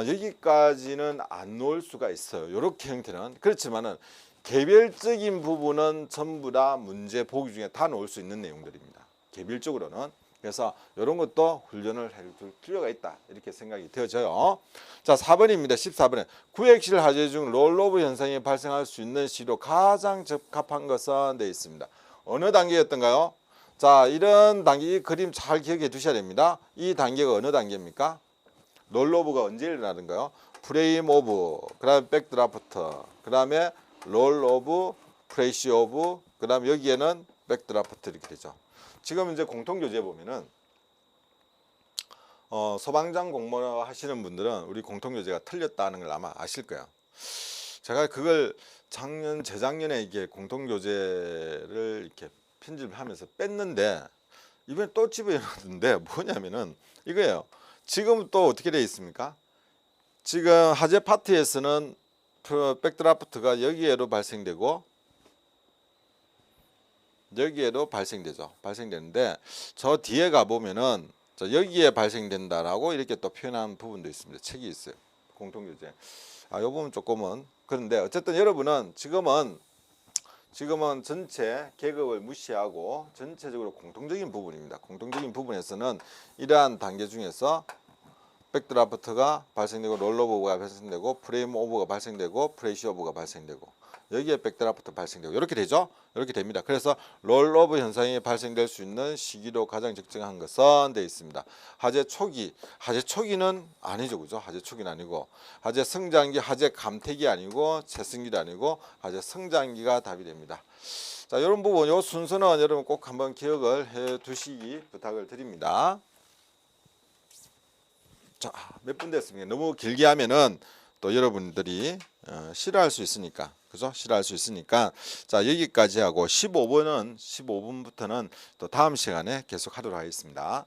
여기까지는 안 놓을 수가 있어요. 이렇게 형태는. 그렇지만은 개별적인 부분은 전부 다 문제 보기 중에 다 놓을 수 있는 내용들입니다. 개별적으로는. 그래서 이런 것도 훈련을 해줄 필요가 있다, 이렇게 생각이 되어져요. 자, 4번입니다. 14번에 구획실 화재 중 롤오브 현상이 발생할 수 있는 시로 가장 적합한 것은 되어 있습니다. 어느 단계였던가요? 자, 이런 단계, 이 그림 잘 기억해 두셔야 됩니다. 이 단계가 어느 단계입니까? 롤오브가 언제 일어나는가요? 프레임 오브, 그 다음에 백드라프트, 그 다음에 롤오브, 프레시오브, 그 다음에 여기에는 백드라프트 이렇게 되죠. 지금 이제 공통교재 보면은 소방장 공무원 하시는 분들은 우리 공통교재가 틀렸다는 걸 아마 아실 거예요. 제가 그걸 재작년에 이게 공통교재를 이렇게 편집하면서 뺐는데 이번에 또 집어넣었는데 뭐냐면은 이거예요. 지금 또 어떻게 되어 있습니까? 지금 하재 파트에서는 백드라프트가 여기에로 발생되고 여기에도 발생되죠. 발생되는데 저 뒤에 가보면은 여기에 발생된다라고 이렇게 또 표현한 부분도 있습니다. 책이 있어요. 공통교재. 요 부분 조금은 그런데 어쨌든 여러분은 지금은 전체 계급을 무시하고 전체적으로 공통적인 부분입니다. 공통적인 부분에서는 이러한 단계 중에서 백드라프트가 발생되고 롤오버가 발생되고 프레임 오버가 발생되고 프레시 오버가 발생되고 여기에 백드라프트 발생되고 이렇게 되죠. 이렇게 됩니다. 그래서 롤오버 현상이 발생될 수 있는 시기로 가장 적정한 것은 되어 있습니다. 하재 초기는 아니죠, 그죠? 하재 초기는 아니고 하재 성장기, 하재 감퇴기 아니고 채성기도 아니고 하재 성장기가 답이 됩니다. 자, 이런 부분, 이 순서는 여러분 꼭 한번 기억을 해두시기 부탁을 드립니다. 자, 몇 분 됐습니까? 너무 길게 하면은 또 여러분들이 싫어할 수 있으니까, 그죠? 싫어할 수 있으니까 자, 여기까지 하고 15분부터는 또 다음 시간에 계속 하도록 하겠습니다.